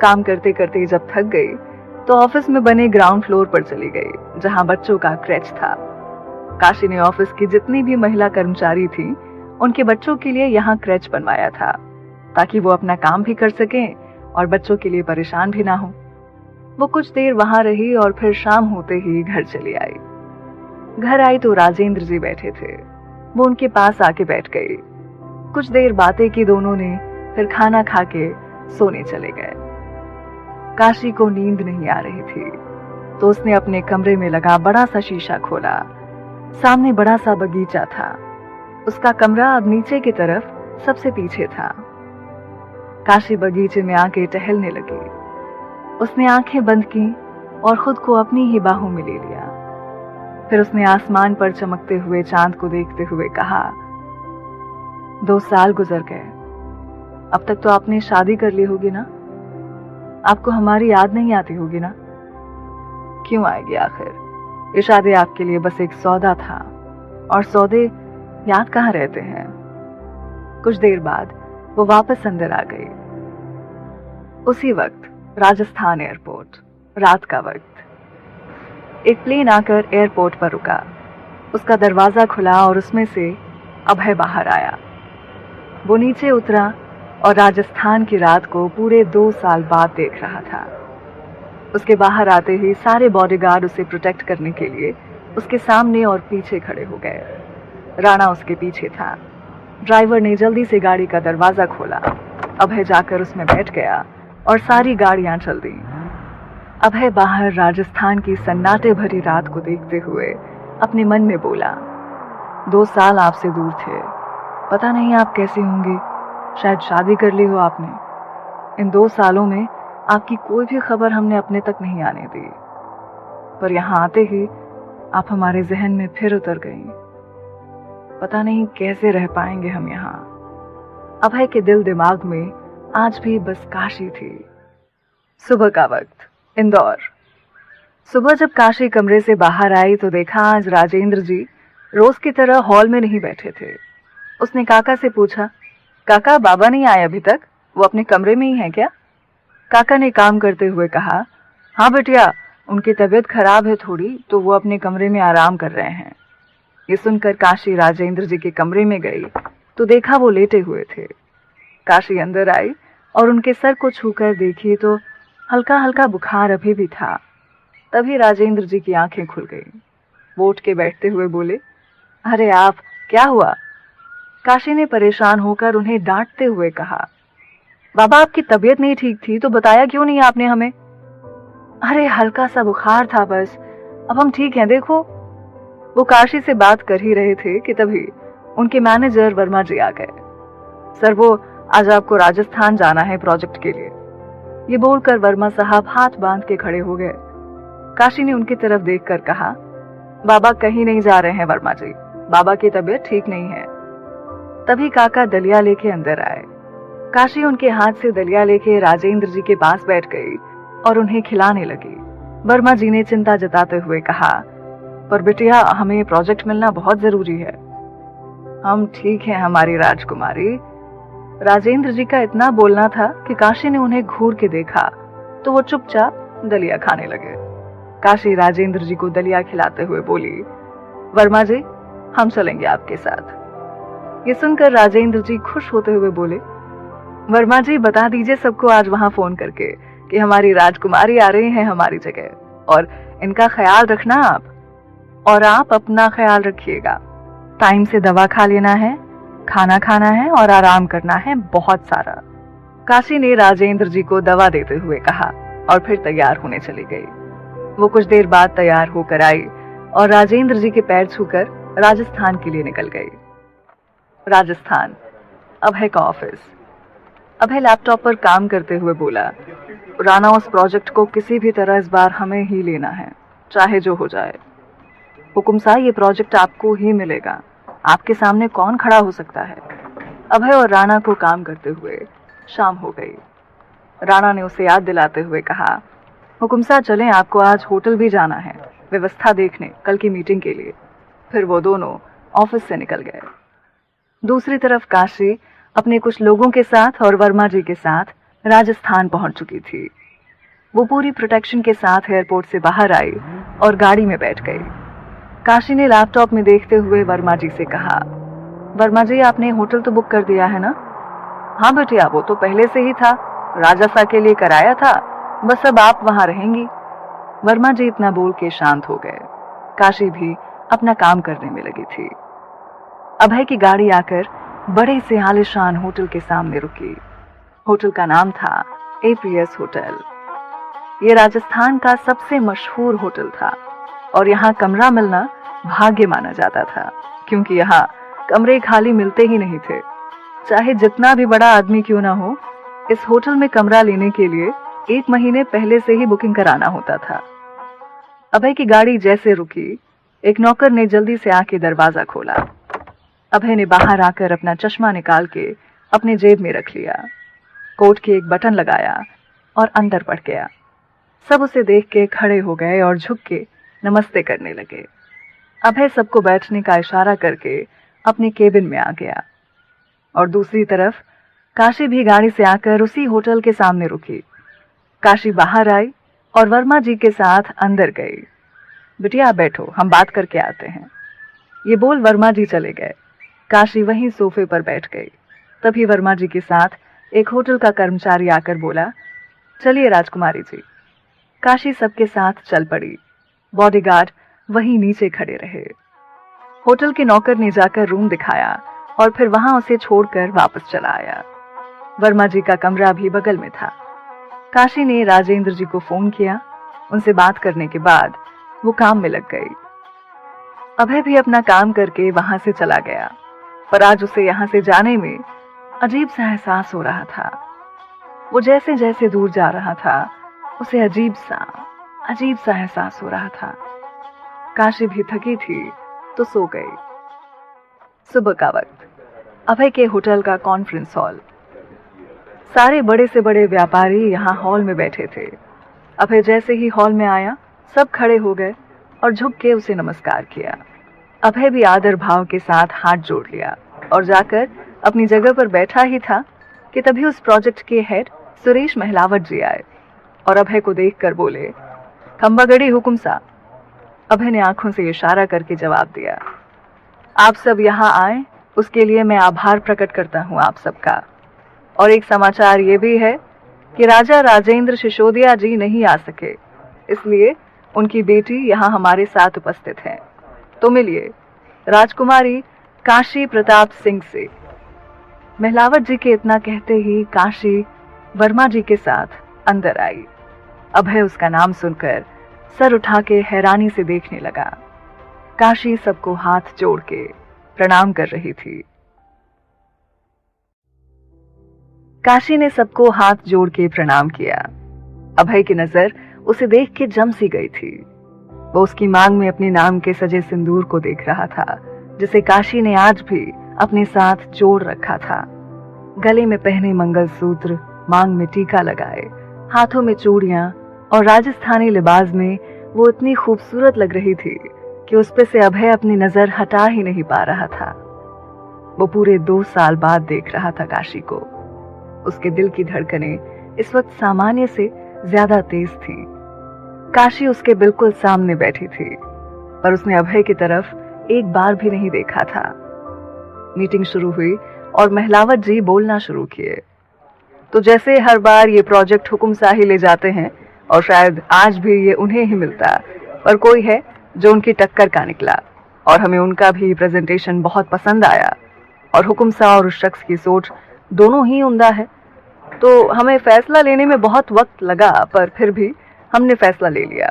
काम करते करते जब थक गई तो ऑफिस में बने ग्राउंड फ्लोर पर चली गई, जहां बच्चों का क्रेच था। काशी ने ऑफिस की जितनी भी महिला कर्मचारी थी, उनके बच्चों के लिए यहाँ क्रेच बनवाया था, ताकि वो अपना काम भी कर सकें और बच्चों के लिए परेशान भी ना हो। वो कुछ देर वहां रही और फिर शाम होते ही घर चली आई। घर आई तो राजेंद्र जी बैठे थे। वो उनके पास आके बैठ गई। कुछ देर बातें की दोनों ने, फिर खाना खा के सोने चले गए। काशी को नींद नहीं आ रही थी तो उसने अपने कमरे में लगा बड़ा सा शीशा खोला। सामने बड़ा सा बगीचा था। उसका कमरा अब नीचे की तरफ सबसे पीछे था। काशी बगीचे में आके टहलने लगी। उसने आंखें बंद की और खुद को अपनी ही बाहों में ले लिया। फिर उसने आसमान पर चमकते हुए चांद को देखते हुए कहा, 2 साल गुजर गए। अब तक तो आपने शादी कर ली होगी ना? आपको हमारी याद नहीं आती होगी ना? क्यों आएगी आखिर? ये शादी आपके लिए बस एक सौदा था, और सौदे याद कहाँ रहते हैं। कुछ देर बाद वो वापस अंदर आ गई। उसी वक्त राजस्थान एयरपोर्ट, रात का वक्त। एक प्लेन आकर एयरपोर्ट पर रुका। उसका दरवाजा खुला और उसमें से अभय बाहर आया। वो नीचे उतरा और राजस्थान की रात को पूरे 2 साल बाद देख रहा था। उसके बाहर आते ही सारे बॉडीगार्ड उसे प्रोटेक्ट करने के लिए उसके सामने और पीछे खड़े हो गए। राणा उसके पीछे था। ड्राइवर ने जल्दी से गाड़ी का दरवाजा खोला। अभय जाकर उसमें बैठ गया और सारी गाड़ियां चल दी। अभय बाहर राजस्थान की सन्नाटे भरी रात को देखते हुए अपने मन में बोला, 2 साल आपसे दूर थे, पता नहीं आप कैसी होंगी। शायद शादी कर ली हो आपने। इन 2 सालों में आपकी कोई भी खबर हमने अपने तक नहीं आने दी, पर यहाँ आते ही आप हमारे जहन में फिर उतर गई। पता नहीं कैसे रह पाएंगे हम यहाँ। अभय के दिल दिमाग में आज भी बस काशी थी। सुबह का वक्त, इंदौर। सुबह जब काशी कमरे से बाहर आई तो देखा आज राजेंद्र जी रोज की तरह हॉल में नहीं बैठे थे। उसने काका से पूछा, काका बाबा नहीं आए अभी तक? वो अपने कमरे में ही है क्या? काका ने काम करते हुए कहा, हाँ बेटिया, उनकी तबीयत खराब है थोड़ी, तो वो अपने कमरे में आराम कर रहे हैं। ये सुनकर काशी राजेंद्र जी के कमरे में गई तो देखा वो लेटे हुए थे। काशी अंदर आई और उनके सर को छूकर देखी तो हल्का हल्का बुखार अभी भी था। तभी राजेंद्र जी की आंखें खुल गई। वो उठ के बैठते हुए बोले, अरे आप, क्या हुआ? काशी ने परेशान होकर उन्हें डांटते हुए कहा, बाबा आपकी तबीयत नहीं ठीक थी तो बताया क्यों नहीं आपने हमें? अरे हल्का सा बुखार था बस, अब हम ठीक हैं देखो। वो काशी से बात कर ही रहे थे कि तभी उनके मैनेजर वर्मा जी आ गए। सर, वो आज आपको राजस्थान जाना है प्रोजेक्ट के लिए। ये बोलकर वर्मा साहब हाथ बांध के खड़े हो गए। काशी ने उनकी तरफ देखकर कहा, बाबा कहीं नहीं जा रहे हैं वर्मा जी, बाबा की तबीयत ठीक नहीं है। तभी काका दलिया लेके अंदर आए। काशी उनके हाथ से दलिया लेके राजेंद्र जी के पास बैठ गई और उन्हें खिलाने लगी। वर्मा जी ने चिंता जताते हुए कहा, पर बिटिया हमें प्रोजेक्ट मिलना बहुत जरूरी है। हम ठीक हैं हमारी राजकुमारी। राजेंद्र जी का इतना बोलना था कि काशी ने उन्हें घूर के देखा तो वो चुपचाप दलिया खाने लगे। काशी राजेंद्र जी को दलिया खिलाते हुए बोली, वर्मा जी हम चलेंगे आपके साथ। ये सुनकर राजेंद्र जी खुश होते हुए बोले, वर्मा जी बता दीजिए सबको आज वहां फोन करके कि हमारी राजकुमारी आ रही है हमारी जगह, और इनका ख्याल रखना आप, और आप अपना ख्याल रखिएगा। टाइम से दवा खा लेना है, खाना खाना है और आराम करना है बहुत सारा। काशी ने राजेंद्र जी को दवा देते हुए कहा और फिर तैयार होने चली गई। वो कुछ देर बाद तैयार होकर आई और राजेंद्र जी के पैर छूकर राजस्थान के लिए निकल गई। राजस्थान, अभय का ऑफिस। अभय लैपटॉप पर काम करते हुए बोला, राणा उस प्रोजेक्ट को किसी भी तरह इस बार हमें ही लेना है, चाहे जो हो जाए। हुकुम साहब, ये प्रोजेक्ट आपको ही मिलेगा, आपके सामने कौन खड़ा हो सकता है। अभय और राणा को काम करते हुए शाम हो गई। राणा ने उसे याद दिलाते हुए कहा, हुकुम साहब चलें, आपको आज होटल भी जाना है व्यवस्था देखने कल की मीटिंग के लिए। फिर वो दोनों ऑफिस से निकल गए। दूसरी तरफ काशी अपने कुछ लोगों के साथ और वर्मा जी के साथ राजस्थान पहुंच चुकी थी। वो पूरी प्रोटेक्शन के साथ एयरपोर्ट से बाहर आई और गाड़ी में बैठ गई। काशी ने लैपटॉप में देखते हुए वर्मा जी से कहा, वर्मा जी आपने होटल तो बुक कर दिया है ना? हाँ बेटिया, वो तो पहले से ही था, राजसा के लिए कराया था, बस अब आप वहां रहेंगी। वर्मा जी इतना बोल के शांत हो गए। काशी भी अपना काम करने में लगी थी। अभय की गाड़ी आकर बड़े से आलीशान होटल के सामने रुकी। होटल का नाम था APS होटल। ये राजस्थान का सबसे मशहूर होटल था और यहाँ कमरा मिलना भाग्य माना जाता था, क्योंकि यहाँ कमरे खाली मिलते ही नहीं थे। चाहे जितना भी बड़ा आदमी क्यों ना हो, इस होटल में कमरा लेने के लिए 1 महीने पहले से ही बुकिंग कराना होता था। अभय की गाड़ी जैसे रुकी, एक नौकर ने जल्दी से आके दरवाजा खोला। अभय ने बाहर आकर अपना चश्मा निकाल के अपने जेब में रख लिया, कोट के एक बटन लगाया और अंदर बढ़ गया। सब उसे देख के खड़े हो गए और झुक के नमस्ते करने लगे। अभय सबको बैठने का इशारा करके अपने केबिन में आ गया और दूसरी तरफ काशी भी गाड़ी से आकर उसी होटल के सामने रुकी। काशी बाहर आई और वर्मा जी के साथ अंदर गई। बिटिया बैठो, हम बात करके आते हैं। ये बोल वर्मा जी चले गए। काशी वहीं सोफे पर बैठ गई। तभी वर्मा जी के साथ एक होटल का कर्मचारी आकर बोला, चलिए राजकुमारी जी। काशी सबके साथ चल पड़ी। बॉडीगार्ड वहीं नीचे खड़े रहे। होटल के नौकर ने जाकर रूम दिखाया और फिर वहां उसे छोड़कर वापस चला आया। वर्मा जी का कमरा भी बगल में था। काशी ने राजेंद्र जी को फोन किया। उनसे बात करने के बाद वो काम में लग गई। अभय भी अपना काम करके वहां से चला गया, पर आज उसे यहां से जाने में अजीब सा एहसास हो रहा था। वो जैसे जैसे दूर जा रहा था, उसे अजीब सा एहसास हो रहा था। काशी भी थकी थी तो सो गई। सुबह का वक्त, अभय के होटल का कॉन्फ्रेंस हॉल। सारे बड़े से बड़े व्यापारी यहाँ हॉल में बैठे थे। अभय जैसे ही हॉल में आया, सब खड़े हो गए और झुक के उसे नमस्कार किया। अभय भी आदर भाव के साथ हाथ जोड़ लिया और जाकर अपनी जगह पर बैठा ही था कि तभी उस प्रोजेक्ट के हेड सुरेश महलावत जी आए और अभय को देखकर बोले, खंबागड़ी हुकुम सा। अभय ने आंखों से इशारा करके जवाब दिया, आप सब यहाँ आए उसके लिए मैं आभार प्रकट करता हूँ आप सबका। और एक समाचार ये भी है कि राजा राजेंद्र सिसोदिया जी नहीं आ सके, इसलिए उनकी बेटी यहाँ हमारे साथ उपस्थित है। तो मिलिए राजकुमारी काशी प्रताप सिंह से। महलावत जी के इतना कहते ही काशी वर्मा जी के साथ अंदर आई। अभय उसका नाम सुनकर सर उठा के हैरानी से देखने लगा। काशी सबको हाथ जोड़ के प्रणाम कर रही थी। काशी ने सबको हाथ जोड़ के प्रणाम किया। अभय की नजर उसे देख के जम सी गई थी। वो उसकी मांग में अपने नाम के सजे सिंदूर को देख रहा था, जिसे काशी ने आज भी अपने साथ जोड़ रखा था। गले में पहने मंगलसूत्र, मांग में टीका लगाए, हाथों में चूड़ियां और राजस्थानी लिबास में वो इतनी खूबसूरत लग रही थी कि उस पे से अभय अपनी नजर हटा ही नहीं पा रहा था। वो पूरे 2 साल बाद देख रहा था काशी को। उसके दिल की धड़कनें इस वक्त सामान्य से ज्यादा तेज थी। काशी उसके बिल्कुल सामने बैठी थी, पर उसने अभय की तरफ एक बार भी नहीं देखा था। मीटिंग शुरू हुई और महलावत जी बोलना शुरू किए। तो जैसे हर बार ये प्रोजेक्ट हुकुम शाही ले जाते हैं और शायद आज भी ये उन्हें ही मिलता, पर कोई है जो उनकी टक्कर का निकला और हमें उनका भी प्रेजेंटेशन बहुत पसंद आया और हुकुम शाह और उस शख्स की सोच दोनों ही उम्दा है। तो हमें फैसला लेने में बहुत वक्त लगा, पर फिर भी हमने फैसला ले लिया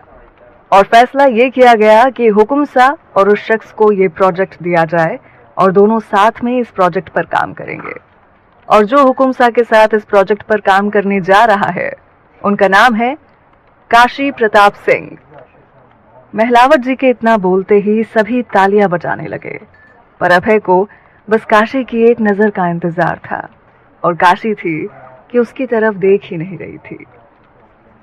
और फैसला ये किया गया कि हुकुम शाह और उस शख्स को ये प्रोजेक्ट दिया जाए और दोनों साथ में इस प्रोजेक्ट पर काम करेंगे। और जो हुकुम शाह के साथ इस प्रोजेक्ट पर काम करने जा रहा है, उनका नाम है काशी प्रताप सिंह। महलावत जी के इतना बोलते ही सभी तालियां बजाने लगे, पर अभय को बस काशी की एक नजर का इंतजार था और काशी थी कि उसकी तरफ देख ही नहीं रही थी।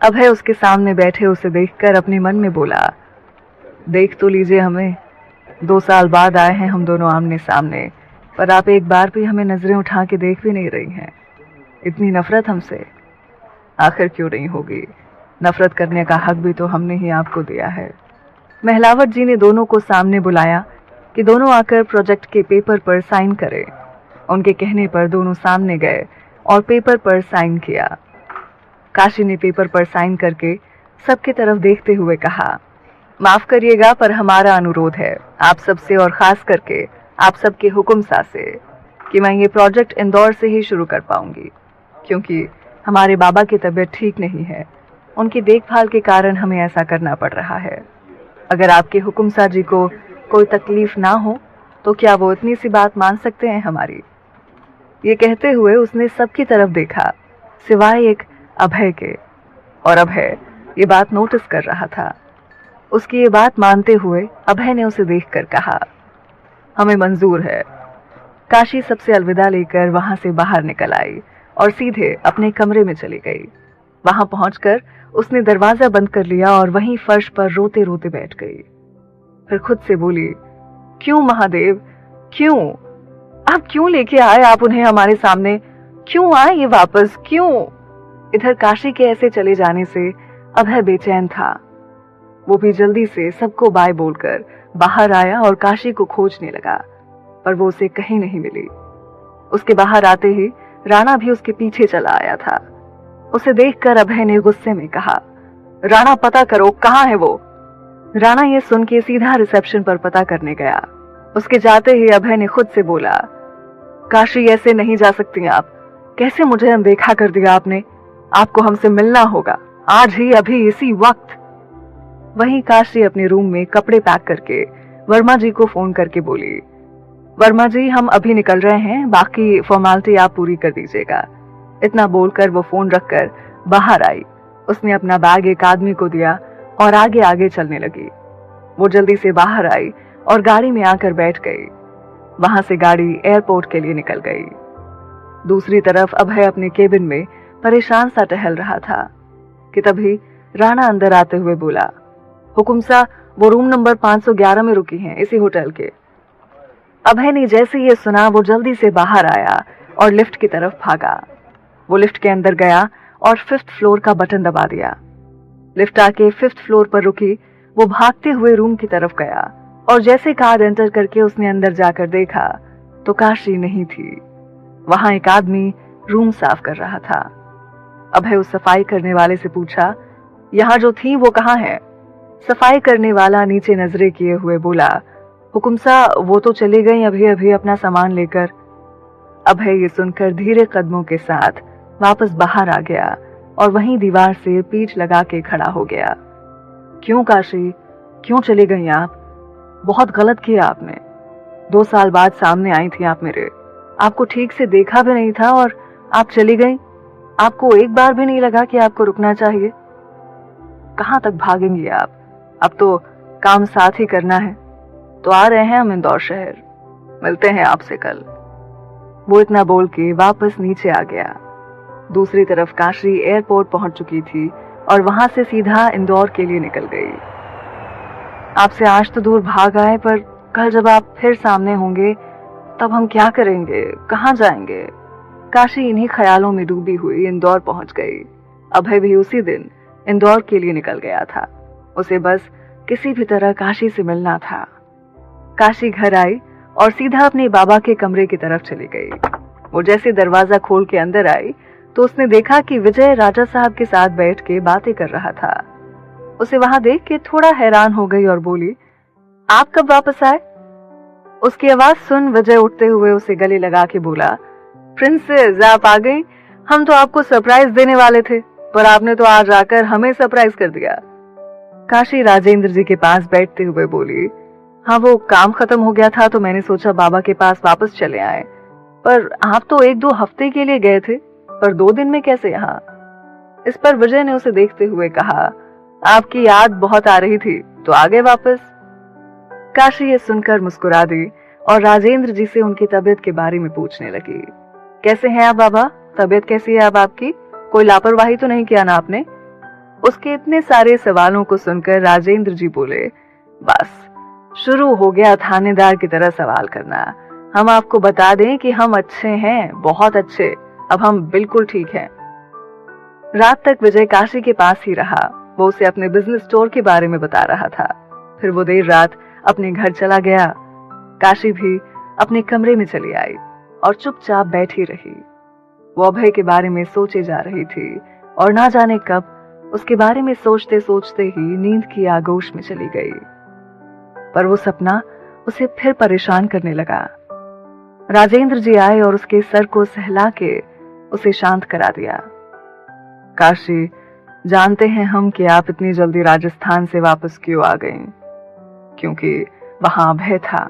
अभय उसके सामने बैठे उसे देखकर अपने मन में बोला, देख तो लीजिए हमें, 2 साल बाद आए हैं हम दोनों आमने सामने, पर आप एक बार भी हमें नजरें उठा के देख भी नहीं रही हैं। इतनी नफरत हमसे आखिर क्यों नहीं होगी? नफरत करने का हक भी तो हमने ही आपको दिया है। महलावत जी ने दोनों को सामने बुलाया कि दोनों आकर प्रोजेक्ट के पेपर पर साइन करें। उनके कहने पर दोनों सामने गए और पेपर पर साइन किया। काशी ने पेपर पर साइन करके सबकी तरफ देखते हुए कहा, माफ करिएगा पर हमारा अनुरोध है आप सबसे और खास करके आप सबके हुक्म सा से कि मैं ये प्रोजेक्ट इंदौर से ही शुरू कर पाऊंगी, क्योंकि हमारे बाबा की तबीयत ठीक नहीं है। उनकी देखभाल के कारण हमें ऐसा करना पड़ रहा है। अगर आपके हुक्म सा जी को कोई तकलीफ ना हो तो क्या वो इतनी सी बात मान सकते हैं हमारी। ये कहते हुए उसने सबकी तरफ देखा सिवाय एक अभय के, और अभय ये बात नोटिस कर रहा था। उसकी ये बात मानते हुए अभय ने उसे देखकर कहा, हमें मंजूर है। काशी सबसे अलविदा लेकर वहां से बाहर निकल आई और सीधे अपने कमरे में चली गई। वहां पहुंचकर उसने दरवाजा बंद कर लिया और वहीं फर्श पर रोते रोते बैठ गई। फिर खुद से बोली, क्यों महादेव, क्यों आप क्यों लेके आए आप उन्हें हमारे सामने, क्यों आए ये वापस, क्यों। इधर काशी के ऐसे चले जाने से अभय बेचैन था। वो भी जल्दी से सबको बाय बोलकर बाहर आया और काशी को खोजने लगा, पर वो उसे कहीं नहीं मिली। उसके बाहर आते ही राणा भी उसके पीछे चला आया था। उसे देखकर अभय ने गुस्से में कहा, राणा पता करो कहाँ है वो। राणा ये सुन के सीधा रिसेप्शन पर पता करने गया। उसके जाते ही अभय ने खुद से बोला, काशी ऐसे नहीं जा सकती आप, कैसे मुझे अनदेखा कर दिया आपने, आपको हमसे मिलना होगा आज ही, अभी इसी वक्त। वहीं काशी अपने रूम में कपड़े पैक करके वर्मा जी को फोन करके बोली, वर्मा जी हम अभी निकल रहे हैं, बाकी फॉर्मेलिटी आप पूरी कर दीजिएगा। इतना बोलकर वो फोन रखकर बाहर आई। उसने अपना बैग एक आदमी को दिया और आगे आगे चलने लगी। वो जल्दी से बाहर आई और गाड़ी में आकर बैठ गई। वहां से गाड़ी एयरपोर्ट के लिए निकल गई। दूसरी तरफ अभय अपने केबिन में परेशान सा टहल रहा था कि तभी राणा अंदर आते हुए बोला, हुकुम सा वो रूम नंबर 511 में रुकी हैं इसी होटल के। अभय ने जैसे ये सुना वो जल्दी से बाहर आया और लिफ्ट की तरफ भागा। वो लिफ्ट के अंदर गया और 5th फ्लोर का बटन दबा दिया। लिफ्ट आके 5th फ्लोर पर रुकी। वो भागते हुए रूम की तरफ गया और जैसे कार्ड एंटर करके उसने अंदर जाकर देखा तो काशी नहीं थी। वहां एक आदमी रूम साफ कर रहा था। अभय उस सफाई करने वाले से पूछा, यहाँ जो थी वो कहाँ है। सफाई करने वाला नीचे नजरें किए हुए बोला, हुकुम सा वो तो चली गई अभी अभी अपना सामान लेकर। अभय ये सुनकर धीरे कदमों के साथ वापस बाहर आ गया और वहीं दीवार से पीठ लगा के खड़ा हो गया। क्यों काशी, क्यों चली गई आप, बहुत गलत किया आपने। 2 साल बाद सामने आई थी आप मेरे, आपको ठीक से देखा भी नहीं था और आप चली गई। आपको एक बार भी नहीं लगा कि आपको रुकना चाहिए। कहां तक भागेंगी आप, अब तो काम साथ ही करना है। तो आ रहे हैं हम इंदौर शहर, मिलते हैं आपसे कल। वो इतना बोल के वापस नीचे आ गया। दूसरी तरफ काशी एयरपोर्ट पहुंच चुकी थी और वहां से सीधा इंदौर के लिए निकल गई। आपसे आज तो दूर भाग आए, पर कल जब आप फिर सामने होंगे तब हम क्या करेंगे, कहां जाएंगे। काशी इन्हीं ख्यालों में डूबी हुई इंदौर पहुंच गई। अभय भी उसी दिन इंदौर के लिए निकल गया था। उसे बस किसी भी तरह काशी से मिलना था। काशी घर आई और सीधा अपने बाबा के कमरे की तरफ चली गई। वो जैसे दरवाजा खोल के अंदर आई तो उसने देखा कि विजय राजा साहब के साथ बैठ के बातें कर रहा था। उसे वहां देख के थोड़ा हैरान हो गई और बोली, आप कब वापस आए। उसकी आवाज सुन विजय उठते हुए उसे गले लगा के बोला, प्रिंसेस आप आ गई, हम तो आपको सरप्राइज देने वाले थे, पर आपने तो आज आकर हमें सरप्राइज कर दिया। काशी राजेंद्र जी के पास बैठते हुए बोली, हाँ वो काम खत्म हो गया था तो मैंने सोचा बाबा के पास वापस चले आए, पर आप तो 1-2 हफ्ते के लिए गए थे, पर 2 दिन में कैसे यहाँ। इस पर विजय ने उसे देखते हुए कहा, आपकी याद बहुत आ रही थी तो आ गए वापस। काशी ये सुनकर मुस्कुरा दी और राजेंद्र जी से उनकी तबीयत के बारे में पूछने लगी। कैसे हैं आप बाबा, तबीयत कैसी है अब आपकी, कोई लापरवाही तो नहीं किया ना आपने। उसके इतने सारे सवालों को सुनकर राजेंद्र जी बोले, बस शुरू हो गया थानेदार की तरह सवाल करना। हम आपको बता दें कि हम अच्छे हैं, बहुत अच्छे, अब हम बिल्कुल ठीक हैं। रात तक विजय काशी के पास ही रहा। वो उसे अपने बिजनेस स्टोर के बारे में बता रहा था। फिर वो देर रात अपने घर चला गया। काशी भी अपने कमरे में चली आई और चुपचाप बैठी रही। वो अभय के बारे में सोचे जा रही थी और ना जाने कब उसके बारे में सोचते सोचते ही नींद की आगोश में चली गई। पर वो सपना उसे फिर परेशान करने लगा। राजेंद्र जी आए और उसके सर को सहला के उसे शांत करा दिया। काशी, जानते हैं हम कि आप इतनी जल्दी राजस्थान से वापस क्यों आ गई, क्योंकि वहां अभय था।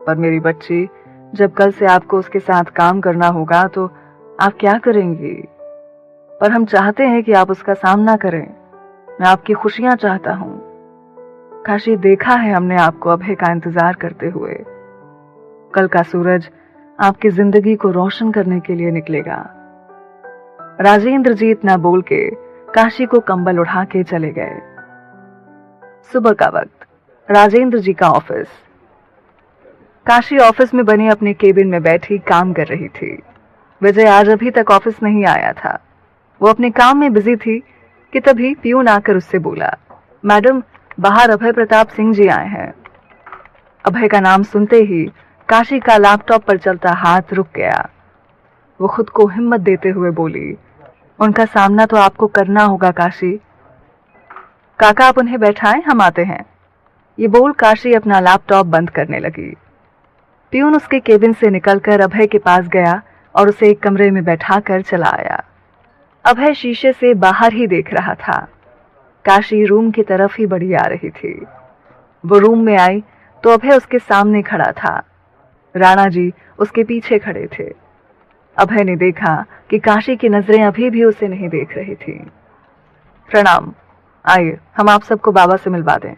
पर मेरी बच्ची, जब कल से आपको उसके साथ काम करना होगा तो आप क्या करेंगी? पर हम चाहते हैं कि आप उसका सामना करें। मैं आपकी खुशियां चाहता हूं। काशी, देखा है हमने आपको अभय का इंतजार करते हुए। कल का सूरज आपकी जिंदगी को रोशन करने के लिए निकलेगा। राजेंद्र जी इतना बोल के काशी को कंबल उठा के चले गए। सुबह का वक्त, राजेंद्र जी का ऑफिस। काशी ऑफिस में बने अपने केबिन में बैठी काम कर रही थी। विजय आज अभी तक ऑफिस नहीं आया था। वो अपने काम में बिजी थी कि तभी पियून आकर उससे बोला, मैडम, बाहर अभय प्रताप सिंह जी आए हैं। अभय का नाम सुनते ही काशी का लैपटॉप पर चलता हाथ रुक गया। वो खुद को हिम्मत देते हुए बोली, उनका सामना तो आपको करना होगा काशी। काका, आप उन्हें बैठाएं, हम आते हैं। ये बोल काशी अपना लैपटॉप बंद करने लगी। पियून उसके केबिन से निकलकर अभय के पास गया और उसे एक कमरे में बैठाकर चला आया। अभय शीशे से बाहर ही देख रहा था। काशी रूम की तरफ ही बढ़ी आ रही थी। वो रूम में आई तो अभय उसके सामने खड़ा था। राणा जी उसके पीछे खड़े थे। अभय ने देखा कि काशी की नजरें अभी भी उसे नहीं देख रही थी। प्रणाम, आइए हम आप सबको बाबा से मिलवा दें।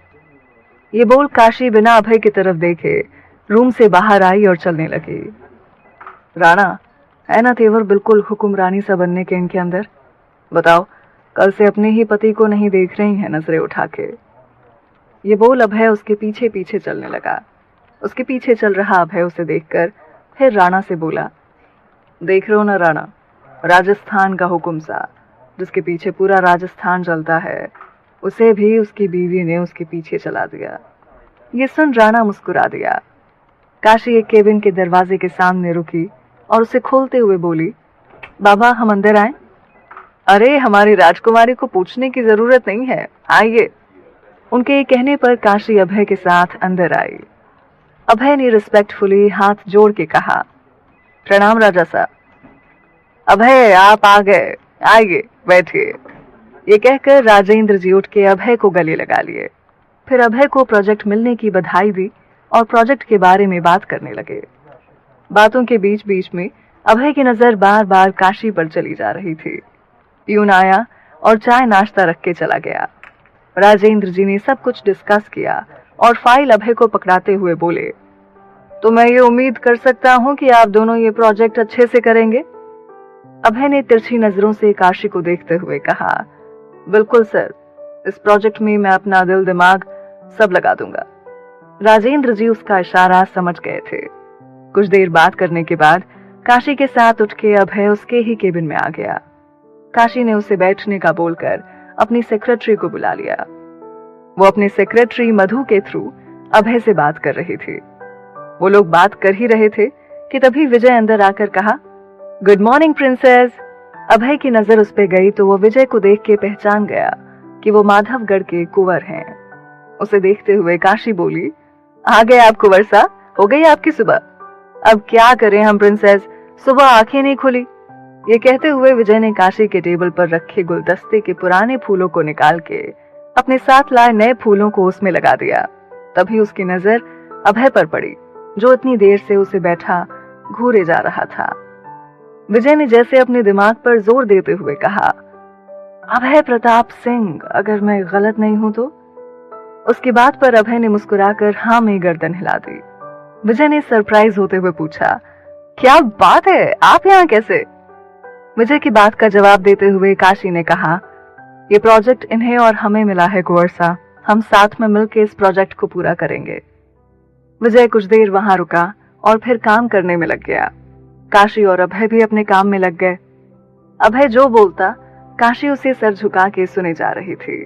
ये बोल काशी बिना अभय की तरफ देखे रूम से बाहर आई और चलने लगी। राणा, है ना तेवर बिल्कुल हुक्मरानी सा बनने के इनके अंदर? बताओ, कल से अपने ही पति को नहीं देख रही हैं नजरें उठा के? ये बोल अभय उसके पीछे पीछे चलने लगा। उसके पीछे चल रहा अभय उसे देखकर फिर राणा से बोला, देख रहे हो ना राणा, राजस्थान का हुक्म सा, जिसके पीछे पूरा राजस्थान चलता है, उसे भी उसकी बीवी ने उसके पीछे चला दिया। ये सुन राणा मुस्कुरा दिया। काशी एक केबिन के दरवाजे के सामने रुकी और उसे खोलते हुए बोली, बाबा, हम अंदर आए? अरे, हमारी राजकुमारी को पूछने की जरूरत नहीं है, आइए। उनके कहने पर काशी अभय के साथ अंदर आई। अभय ने रिस्पेक्टफुली हाथ जोड़ के कहा, प्रणाम राजा साहब। अभय, आप आ गए, आइए बैठिए। ये कहकर राजेंद्र जी उठ के अभय को गले लगा लिए। फिर अभय को प्रोजेक्ट मिलने की बधाई दी और प्रोजेक्ट के बारे में बात करने लगे। बातों के बीच बीच में अभय की नजर बार बार काशी पर चली जा रही थी। पियून आया और चाय नाश्ता रख के चला गया। राजेंद्र जी ने सब कुछ डिस्कस किया और फाइल अभय को पकड़ाते हुए बोले, तो मैं ये उम्मीद कर सकता हूँ कि आप दोनों ये प्रोजेक्ट अच्छे से करेंगे? अभय ने तिरछी नजरों से काशी को देखते हुए कहा, बिल्कुल सर, इस प्रोजेक्ट में मैं अपना दिल दिमाग सब लगा दूंगा। राजेंद्र जी उसका इशारा समझ गए थे। कुछ देर बात करने के बाद काशी के साथ उठ के अभय उसके ही केबिन में आ गया। काशी ने उसे बैठने का बोलकर अपनी सेक्रेटरी को बुला लिया। वो अपने सेक्रेटरी मधु के थ्रू अभय से बात कर रही थी। वो लोग बात कर ही रहे थे कि तभी विजय अंदर आकर कहा, गुड मॉर्निंग प्रिंसेस। अभय की नजर उस पे गई तो वो विजय को देख के पहचान गया कि वो माधवगढ़ के कुंवर हैं। उसे देखते हुए काशी बोली, आ गए आप कुंवर सा, हो गई आपकी सुबह? अब क्या करें हम प्रिंसेस, सुबह आंखें नहीं खुली। ये कहते हुए विजय ने काशी के टेबल पर रखे गुलदस्ते के पुराने फूलों को निकाल के अपने साथ लाए नए फूलों को उसमें लगा दिया। तभी उसकी नजर अभय पर पड़ी, जो इतनी देर से उसे बैठा घूरे जा रहा था। विजय ने जैसे अपने दिमाग पर जोर देते हुए कहा, अभय प्रताप सिंह, अगर मैं गलत नहीं हूं तो? उसकी बात पर अभय ने मुस्कुराकर हाँ में गर्दन हिला दी। विजय ने सरप्राइज होते हुए पूछा, क्या बात है, आप यहाँ कैसे? विजय की बात का जवाब देते हुए काशी ने कहा, ये प्रोजेक्ट इन्हें और हमें मिला है कुंवर सा, हम साथ में मिलकर इस प्रोजेक्ट को पूरा करेंगे। विजय कुछ देर वहां रुका और फिर काम करने में लग गया। काशी और अभय भी अपने काम में लग गए। अभय जो बोलता काशी उसे सर झुका के सुने जा रही थी।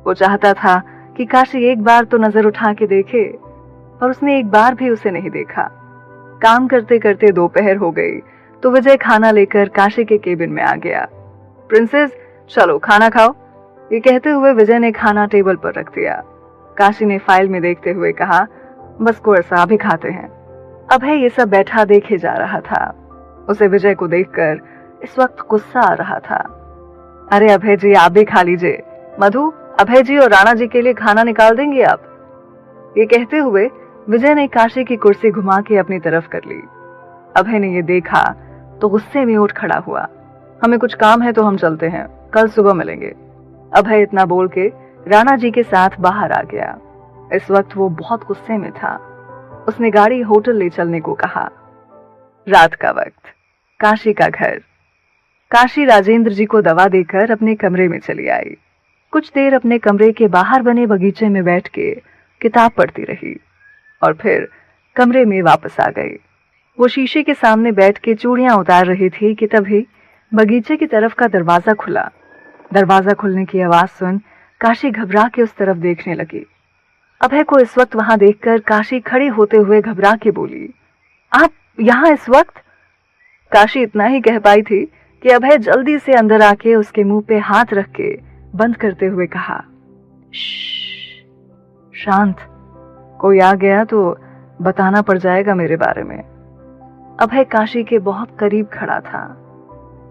वो चाहता था कि काशी एक बार तो नजर उठा के देखे, पर उसने एक बार भी उसे नहीं देखा। काम करते करते दोपहर हो गई तो विजय खाना लेकर काशी के केबिन में आ गया। प्रिंसेस चलो खाना खाओ। ये कहते हुए विजय ने खाना टेबल पर रख दिया। काशी ने फाइल में देखते हुए कहा, बस कोर्सा अभी खाते हैं। अभय ये सब बैठा देखे जा रहा था। उसे विजय को देखकर इस वक्त गुस्सा आ रहा था। अरे अभय जी आप भी खा लीजिए। मधु, अभय जी और राणा जी के लिए खाना निकाल देंगे आप? ये कहते हुए विजय ने काशी की कुर्सी घुमा के अपनी तरफ कर ली। अभय ने ये देखा तो गुस्से में उठ खड़ा हुआ। हमें कुछ काम है तो हम चलते हैं, कल सुबह मिलेंगे। अभय इतना बोल के राणा जी के साथ बाहर आ गया। इस वक्त वो बहुत गुस्से में था। उसने गाड़ी होटल ले चलने को कहा। रात का वक्त, काशी का घर। काशी राजेंद्र जी को दवा देकर अपने कमरे में चली आई। कुछ देर अपने कमरे के बाहर बने बगीचे में बैठ के किताब पढ़ती रही और फिर कमरे में वापस आ गई। वो शीशे के सामने बैठ के चूड़ियां उतार रही थी कि तभी बगीचे की तरफ का दरवाजा खुला। दरवाजा खुलने की आवाज सुन काशी घबरा के उस तरफ देखने लगी। अभय को इस वक्त वहां देखकर काशी खड़ी होते हुए घबरा के बोली, आप यहाँ इस वक्त? काशी इतना ही कह पाई थी कि अभय जल्दी से अंदर आके उसके मुंह पे हाथ रख के बंद करते हुए कहा, शांत, कोई आ गया तो बताना पड़ जाएगा मेरे बारे में। अभय काशी के बहुत करीब खड़ा था।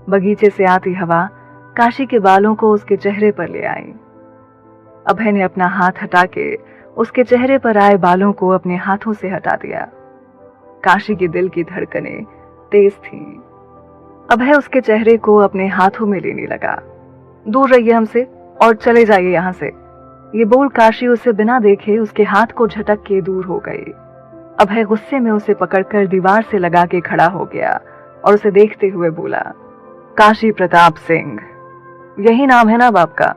बगीचे से आती हवा काशी के बालों को उसके चेहरे पर ले आई। अभय ने अपना हाथ हटा के उसके चेहरे पर आए बालों को अपने हाथों से हटा दिया। काशी के दिल की धड़कनें तेज थीं। अभय उसके चेहरे को अपने हाथों में लेने लगा। दूर रहिए हमसे और चले जाइए यहां से। ये बोल काशी उसे बिना देखे उसके हाथ को झटक के दूर हो गई। अभय गुस्से में उसे पकड़कर दीवार से लगा के खड़ा हो गया और उसे देखते हुए बोला, काशी प्रताप सिंह, यही नाम है ना बाप का?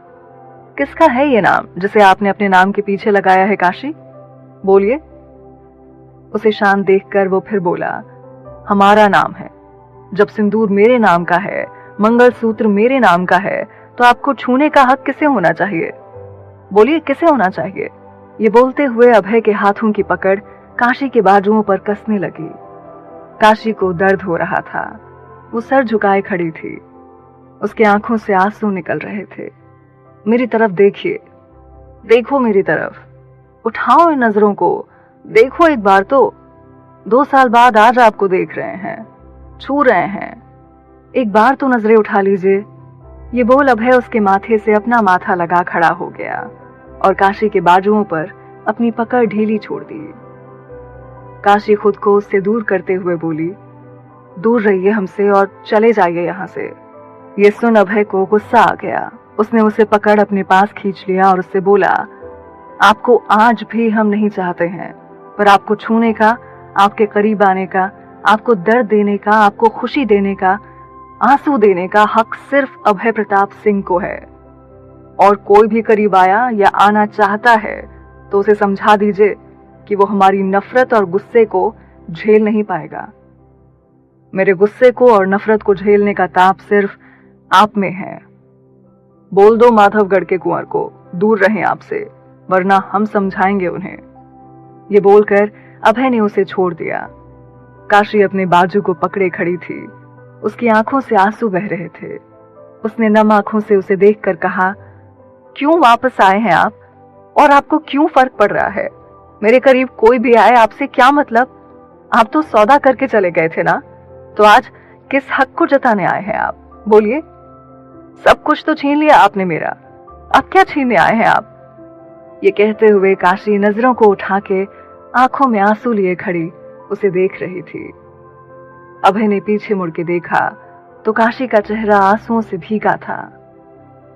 किसका है ये नाम जिसे आपने अपने नाम के पीछे लगाया है काशी? बोलिए। उसे शांत देखकर वो फिर बोला, हमारा नाम है। जब सिंदूर मेरे नाम का है, मंगलसूत्र मेरे नाम का है, तो आपको छूने का हक किसे होना चाहिए? बोलिए किसे होना चाहिए? ये बोलते हुए अभय के हाथों की पकड़ काशी के बाजुओं पर कसने लगी। काशी को दर्द हो रहा था। वो सर झुकाए खड़ी थी। उसकी आंखों से आंसू निकल रहे थे। मेरी तरफ देखिए, देखो मेरी तरफ, उठाओ इन नजरों को, देखो एक बार तो। 2 साल बाद आज आपको देख रहे हैं, छू रहे हैं, एक बार तो नजरें उठा लीजिए। ये बोल अभय उसके माथे से अपना माथा लगा खड़ा हो गया और काशी के बाजुओं पर अपनी पकड़ ढीली छोड़ दी। काशी खुद को उससे दूर करते हुए बोली, दूर रहिए हमसे और चले जाइए यहाँ से। ये सुन अभय को गुस्सा आ गया। उसने उसे पकड़ अपने पास खींच लिया और उससे बोला, आपको आज भी हम नहीं चाहते हैं, पर आपको छूने का, आपके करीब आने का, आपको दर्द देने का, आपको खुशी देने का, आंसू देने का हक सिर्फ अभय प्रताप सिंह को है। और कोई भी करीब आया या आना चाहता है तो उसे समझा दीजिए कि वो हमारी नफरत और गुस्से को झेल नहीं पाएगा। मेरे गुस्से को और नफरत को झेलने का ताप सिर्फ आप में है। बोल दो माधवगढ़ के कुंवर को दूर रहें आपसे, वरना हम समझाएंगे उन्हें। ये बोलकर अभय ने उसे छोड़ दिया। काशी अपने बाजू को पकड़े खड़ी थी। उसकी आंखों से आंसू बह रहे थे। उसने नम आंखों से उसे देखकर कहा, क्यों वापस आए हैं आप? और आपको क्यों फर्क पड़ रहा है? मेरे करीब कोई भी आए आपसे क्या मतलब? आप तो सौदा करके चले गए थे ना, तो आज किस हक को जताने आए हैं आप? बोलिए। सब कुछ तो छीन लिया आपने मेरा, अब क्या छीनने आए हैं आप? ये कहते हुए काशी नजरों को उठा के आंखों में आंसू लिए खड़ी उसे देख रही थी। अभय ने पीछे मुड़ के देखा तो काशी का चेहरा आंसुओं से भीगा था।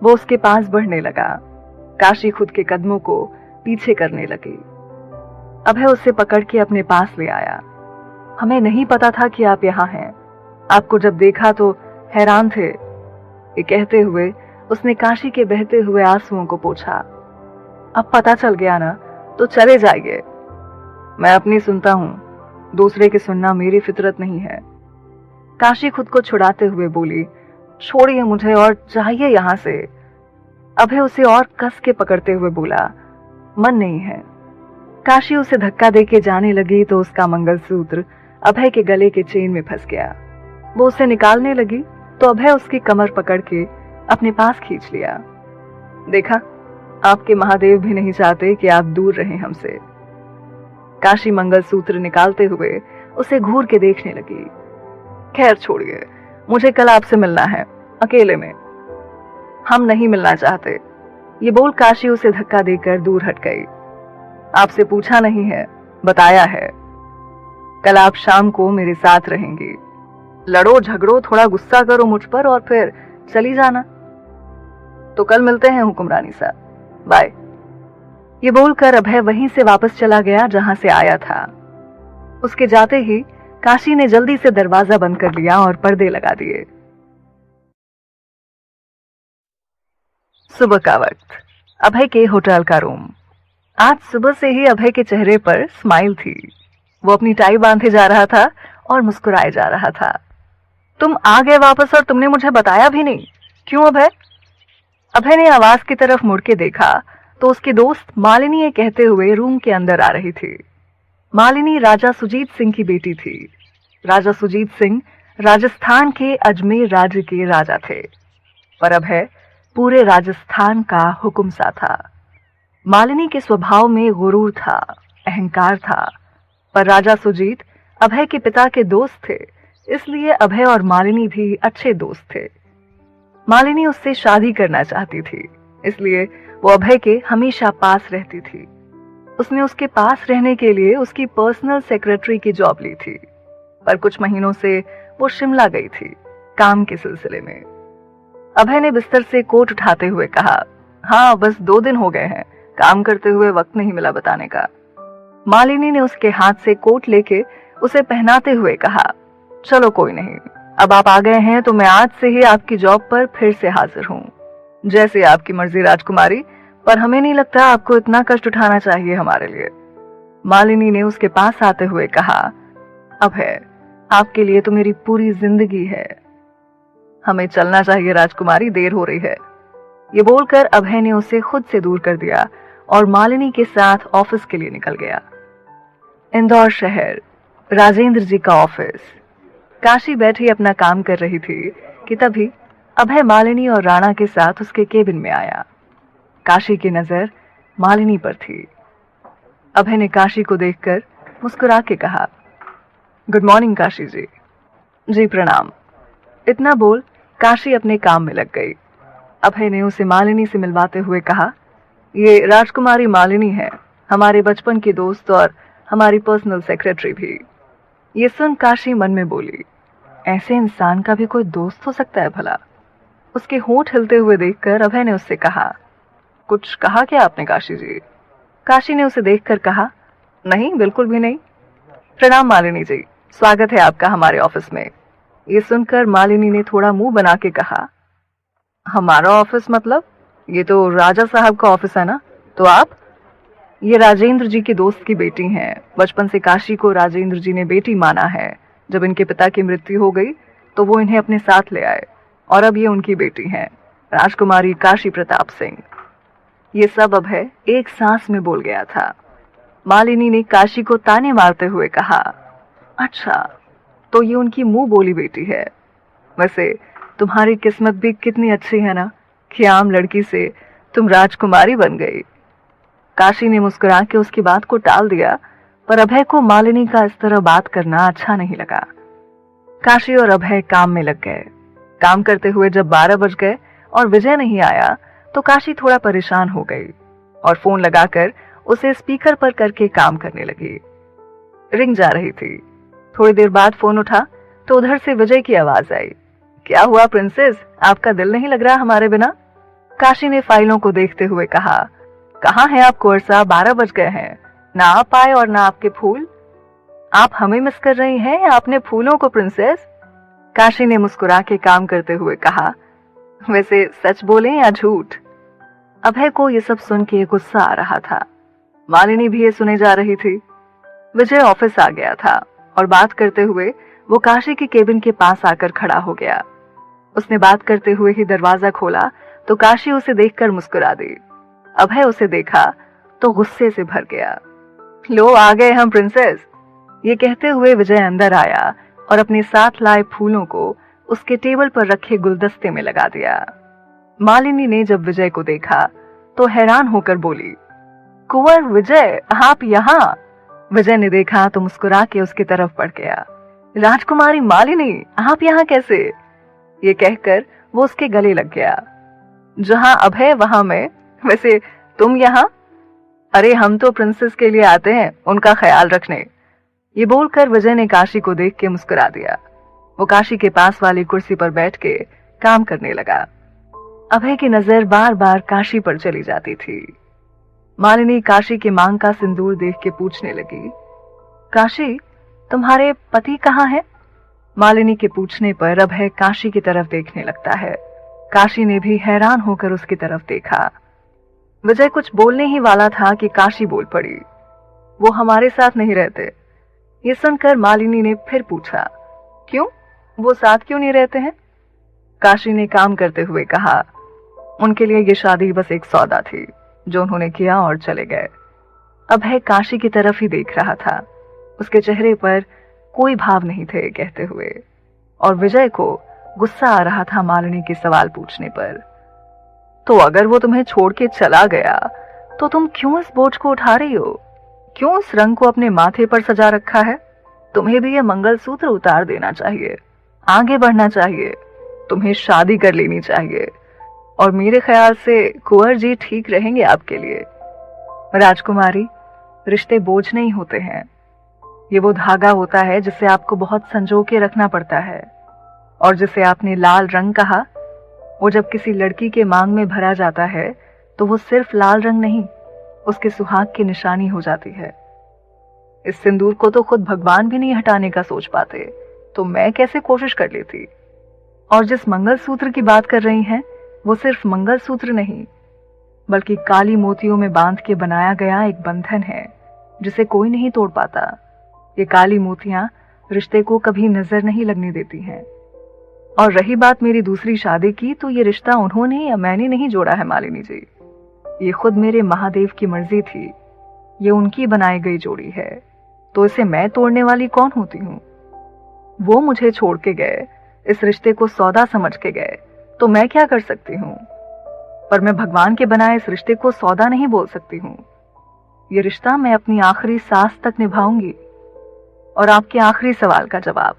वो उसके पास बढ़ने लगा। काशी खुद के कदमों को पीछे करने लगी। अभय उसे पकड़ के अपने पास ले आया। हमें नहीं पता था कि आप यहाँ हैं। आपको जब देखा तो हैरान थे। ये कहते हुए उसने काशी के बहते हुए आंसुओं को पोंछा। अब पता चल गया ना, तो चले जाइए। मैं अपनी सुनता हूं, दूसरे की सुनना मेरी फितरत नहीं है। काशी खुद को छुड़ाते हुए बोली, छोड़िए मुझे और जाइए यहां से। अभय उसे और कस के पकड़ते हुए बोला, मन नहीं है। काशी उसे धक्का देके जाने लगी तो उसका मंगलसूत्र अभय के गले के चेन में फंस गया। वो उसे निकालने लगी तो अभय उसकी कमर पकड़ के अपने पास खींच लिया। देखा, आपके महादेव भी नहीं चाहते कि आप दूर रहें हमसे। काशी मंगलसूत्र निकालते हुए उसे घूर के देखने लगी। खैर छोड़िए, मुझे कल आपसे मिलना है, अकेले में। हम नहीं मिलना चाहते, ये बोल काशी उसे धक्का देकर दूर हट गई। आपसे पूछा नहीं है, बताया है। कल आप शाम को मेरे साथ रहेंगी। लड़ो झगड़ो, थोड़ा गुस्सा करो मुझ पर और फिर चली जाना। तो कल मिलते हैं हुक्मरानी साहब, बाय। ये बोलकर अभय वहीं से वापस चला गया जहां से आया था। उसके जाते ही काशी ने जल्दी से दरवाजा बंद कर लिया और पर्दे लगा दिए। सुबह का वक्त, अभय के होटल का रूम। आज सुबह से ही अभय के चेहरे पर स्माइल थी। वो अपनी टाई बांधे जा रहा था और मुस्कुराए जा रहा था। तुम आ गए वापस और तुमने मुझे बताया भी नहीं, क्यों अभय? अभय ने आवाज की तरफ मुड़ के देखा तो उसकी दोस्त मालिनी ये कहते हुए रूम के अंदर आ रही थी। मालिनी राजा सुजीत सिंह की बेटी थी। राजा सुजीत सिंह राजस्थान के अजमेर राज्य के राजा थे, पर अभय पूरे राजस्थान का हुक्म सा था। मालिनी के स्वभाव में गुरूर था, अहंकार था, पर राजा सुजीत अभय के पिता के दोस्त थे, इसलिए अभय और मालिनी भी अच्छे दोस्त थे। मालिनी उससे शादी करना चाहती थी, इसलिए वो अभय के हमेशा पास रहती थी। उसने उसके पास रहने के लिए उसकी पर्सनल सेक्रेटरी की जॉब ली थी, पर कुछ महीनों से वो शिमला गई थी काम के सिलसिले में। अभय ने बिस्तर से कोट उठाते हुए कहा, हाँ बस 2 दिन हो गए हैं, काम करते हुए वक्त नहीं मिला बताने का। मालिनी ने उसके हाथ से कोट लेके उसे पहनाते हुए कहा, चलो कोई नहीं, अब आप आ गए हैं तो मैं आज से ही आपकी जॉब पर फिर से हाजिर हूँ। जैसे आपकी मर्जी राजकुमारी, पर हमें नहीं लगता आपको इतना कष्ट उठाना चाहिए हमारे लिए। मालिनी ने उसके पास आते हुए कहा, अभय आपके लिए तो मेरी पूरी जिंदगी है। हमें चलना चाहिए राजकुमारी, देर हो रही है। ये बोलकर अभय ने उसे खुद से दूर कर दिया और मालिनी के साथ ऑफिस के लिए निकल गया। इंदौर शहर, राजेंद्र जी का ऑफिस। काशी बैठी अपना काम कर रही थी कि तभी अभय मालिनी और राणा के साथ उसके केबिन में आया। काशी की नजर मालिनी पर थी। अभय ने काशी को देखकर मुस्कुरा के कहा, गुड मॉर्निंग काशी जी। जी प्रणाम। इतना बोल काशी अपने काम में लग गई। अभय ने उसे मालिनी से मिलवाते हुए कहा, ये राजकुमारी मालिनी है, हमारे बचपन की दोस्त और हमारी पर्सनल सेक्रेटरी भी। ये सुन काशी मन में बोली, ऐसे इंसान का भी कोई दोस्त हो सकता है भला? उसके होंठ हिलते हुए देखकर अभय ने उससे कहा, कुछ कहा क्या आपने काशी जी? काशी ने उसे देखकर कहा, नहीं बिल्कुल भी नहीं। प्रणाम मालिनी जी, स्वागत है आपका हमारे ऑफिस में। ये सुनकर मालिनी ने थोड़ा मुंह बना के कहा, हमारा ऑफिस मतलब? ये तो राजा साहब का ऑफिस है ना, तो आप? ये राजेंद्र जी की दोस्त की बेटी हैं। बचपन से काशी को राजेंद्र जी ने बेटी माना है। जब इनके पिता की मृत्यु हो गई तो वो इन्हें अपने साथ ले आए और अब ये उनकी बेटी हैं, राजकुमारी काशी प्रताप सिंह। ये सब अभय एक सांस में बोल गया था। मालिनी ने काशी को ताने मारते हुए कहा, अच्छा तो ये उनकी मुंह बोली बेटी है। वैसे तुम्हारी किस्मत भी कितनी अच्छी है ना कि आम लड़की से तुम राजकुमारी बन गई। काशी ने मुस्कुरा के उसकी बात को टाल दिया, पर अभय को मालिनी का इस तरह बात करना अच्छा नहीं लगा। काशी और अभय काम में लग गए। काम करते हुए जब 12 बज गए और विजय नहीं आया तो काशी थोड़ा परेशान हो गई और फोन लगाकर उसे स्पीकर पर करके काम करने लगी। रिंग जा रही थी। थोड़ी देर बाद फोन उठा तो उधर से विजय की आवाज आई, क्या हुआ प्रिंसेस, आपका दिल नहीं लग रहा हमारे बिना? काशी ने फाइलों को देखते हुए कहा, कहाँ हैं आप कुंवर साहब, 12 बज गए हैं, ना आप आए और ना आपके फूल। आप हमें मिस कर रही हैं या अपने फूलों को प्रिंसेस? काशी ने मुस्कुरा के काम करते हुए कहा, वैसे सच बोलें या झूठ? अभय को ये सब सुन के गुस्सा आ रहा था। मालिनी भी ये सुने जा रही थी। विजय ऑफिस आ गया था और बात करते हुए वो काशी के केबिन के पास आकर खड़ा हो गया। उसने बात करते हुए ही दरवाजा खोला तो काशी उसे देखकर मुस्कुरा दी। अभय उसे देखा तो गुस्से से भर गया। लो आ गए हम प्रिंसेस। ये कहते हुए विजय अंदर आया और अपने साथ लाए फूलों को उसके टेबल पर रखे गुलदस्ते में लगा दिया। मालिनी ने जब विजय को देखा तो हैरान होकर बोली, कुंवर विजय, आप यहाँ? विजय ने देखा तो मुस्कुरा के उसकी तरफ बढ़ गया। राजकुमारी मालिनी, आप यहाँ कैसे? ये कहकर वो उसके गले लग गया। जहां अभय वहां मैं, वैसे तुम यहाँ? अरे हम तो प्रिंसेस के लिए आते हैं, उनका ख्याल रखने। ये बोलकर विजय ने काशी को देख के मुस्कुरा दिया। वो काशी के पास वाली कुर्सी पर बैठ के काम करने लगा। अभय की नजर बार बार काशी पर चली जाती थी। मालिनी काशी के मांग का सिंदूर देख के पूछने लगी, काशी, तुम्हारे पति कहाँ हैं? मालिनी के पूछने पर अभय काशी की तरफ देखने लगता है। काशी ने भी हैरान होकर उसकी तरफ देखा। विजय कुछ बोलने ही वाला था कि काशी बोल पड़ी, वो हमारे साथ नहीं रहते। ये सुनकर मालिनी ने फिर पूछा, क्यों, वो साथ क्यों नहीं रहते हैं? काशी ने काम करते हुए कहा, उनके लिए ये शादी बस एक सौदा थी जो उन्होंने किया और चले गए। अभय काशी की तरफ ही देख रहा था। उसके चेहरे पर कोई भाव नहीं थे कहते हुए, और विजय को गुस्सा आ रहा था मालिनी के सवाल पूछने पर। तो अगर वो तुम्हें छोड़ के चला गया तो तुम क्यों इस बोझ को उठा रही हो? क्यों उस रंग को अपने माथे पर सजा रखा है? तुम्हें भी ये मंगलसूत्र उतार देना चाहिए, आगे बढ़ना चाहिए, तुम्हें शादी कर लेनी चाहिए, और मेरे ख्याल से कुंवर जी ठीक रहेंगे आपके लिए। राजकुमारी, रिश्ते बोझ नहीं होते हैं, ये वो धागा होता है जिसे आपको बहुत संजो के रखना पड़ता है। और जिसे आपने लाल रंग कहा, वो जब किसी लड़की के मांग में भरा जाता है तो वो सिर्फ लाल रंग नहीं, उसके सुहाग की निशानी हो जाती है। इस सिंदूर को तो खुद भगवान भी नहीं हटाने का सोच पाते, तो मैं कैसे कोशिश कर लेती। और जिस मंगलसूत्र की बात कर रही हैं, वो सिर्फ मंगलसूत्र नहीं, बल्कि काली मोतियों में बांध के बनाया गया एक बंधन है जिसे कोई नहीं तोड़ पाता। ये काली मोतियां रिश्ते को कभी नजर नहीं लगने देती हैं। और रही बात मेरी दूसरी शादी की, तो ये रिश्ता उन्होंने या मैंने नहीं जोड़ा है मालिनी जी, ये खुद मेरे महादेव की मर्जी थी। ये उनकी बनाई गई जोड़ी है, तो इसे मैं तोड़ने वाली कौन होती हूँ? वो मुझे छोड़ के गए, इस रिश्ते को सौदा समझ के गए, तो मैं क्या कर सकती हूँ? पर मैं भगवान के बनाए इस रिश्ते को सौदा नहीं बोल सकती हूँ। ये रिश्ता मैं अपनी आखिरी सांस तक निभाऊंगी। और आपके आखिरी सवाल का जवाब,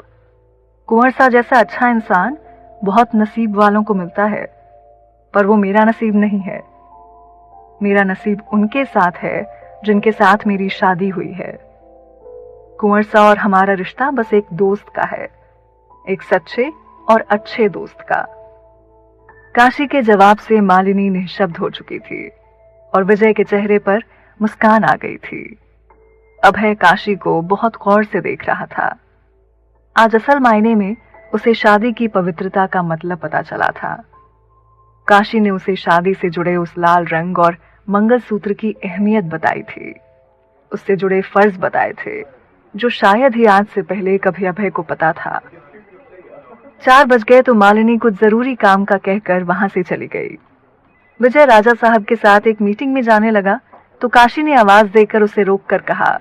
कुंवर सा जैसा अच्छा इंसान बहुत नसीब वालों को मिलता है, पर वो मेरा नसीब नहीं है। मेरा नसीब उनके साथ है जिनके साथ मेरी शादी हुई है। कुंवर सा और हमारा रिश्ता बस एक दोस्त का है, एक सच्चे और अच्छे दोस्त का। काशी के जवाब से मालिनी निशब्द हो चुकी थी और विजय के चेहरे पर मुस्कान आ गई थी। अभय काशी को बहुत गौर से देख रहा था। आज असल मायने में उसे शादी की पवित्रता का मतलब पता चला था। काशी ने उसे शादी से जुड़े उस लाल रंग और मंगलसूत्र की अहमियत बताई थी, उससे जुड़े फर्ज बताए थे जो शायद ही आज से पहले कभी अभय को पता था। 4 बज गए तो मालिनी कुछ जरूरी काम का कहकर वहां से चली गई। विजय राजा साहब के साथ एक मीटिंग में जाने लगा तो काशी ने आवाज देकर उसे रोककर कहा,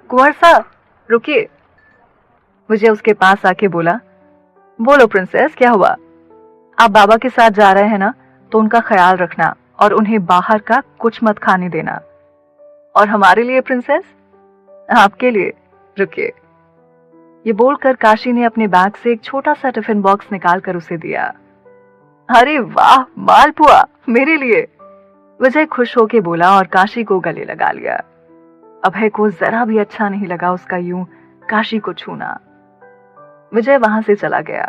कुंवर साहब रुकिए। विजय उसके पास आके बोला, बोलो प्रिंसेस, क्या हुआ? आप बाबा के साथ जा रहे हैं ना, तो उनका ख्याल रखना और उन्हें बाहर का कुछ मत खाने देना। और हमारे लिए प्रिंसेस? आपके लिए, रुकिए। ये बोलकर काशी ने अपने बैग से एक छोटा सा टिफिन बॉक्स निकालकर उसे दिया। अरे वाह, मालपुआ मेरे लिए, विजय खुश होके बोला और काशी को गले लगा लिया। अभय को जरा भी अच्छा नहीं लगा उसका यूं काशी को छूना। विजय वहां से चला गया।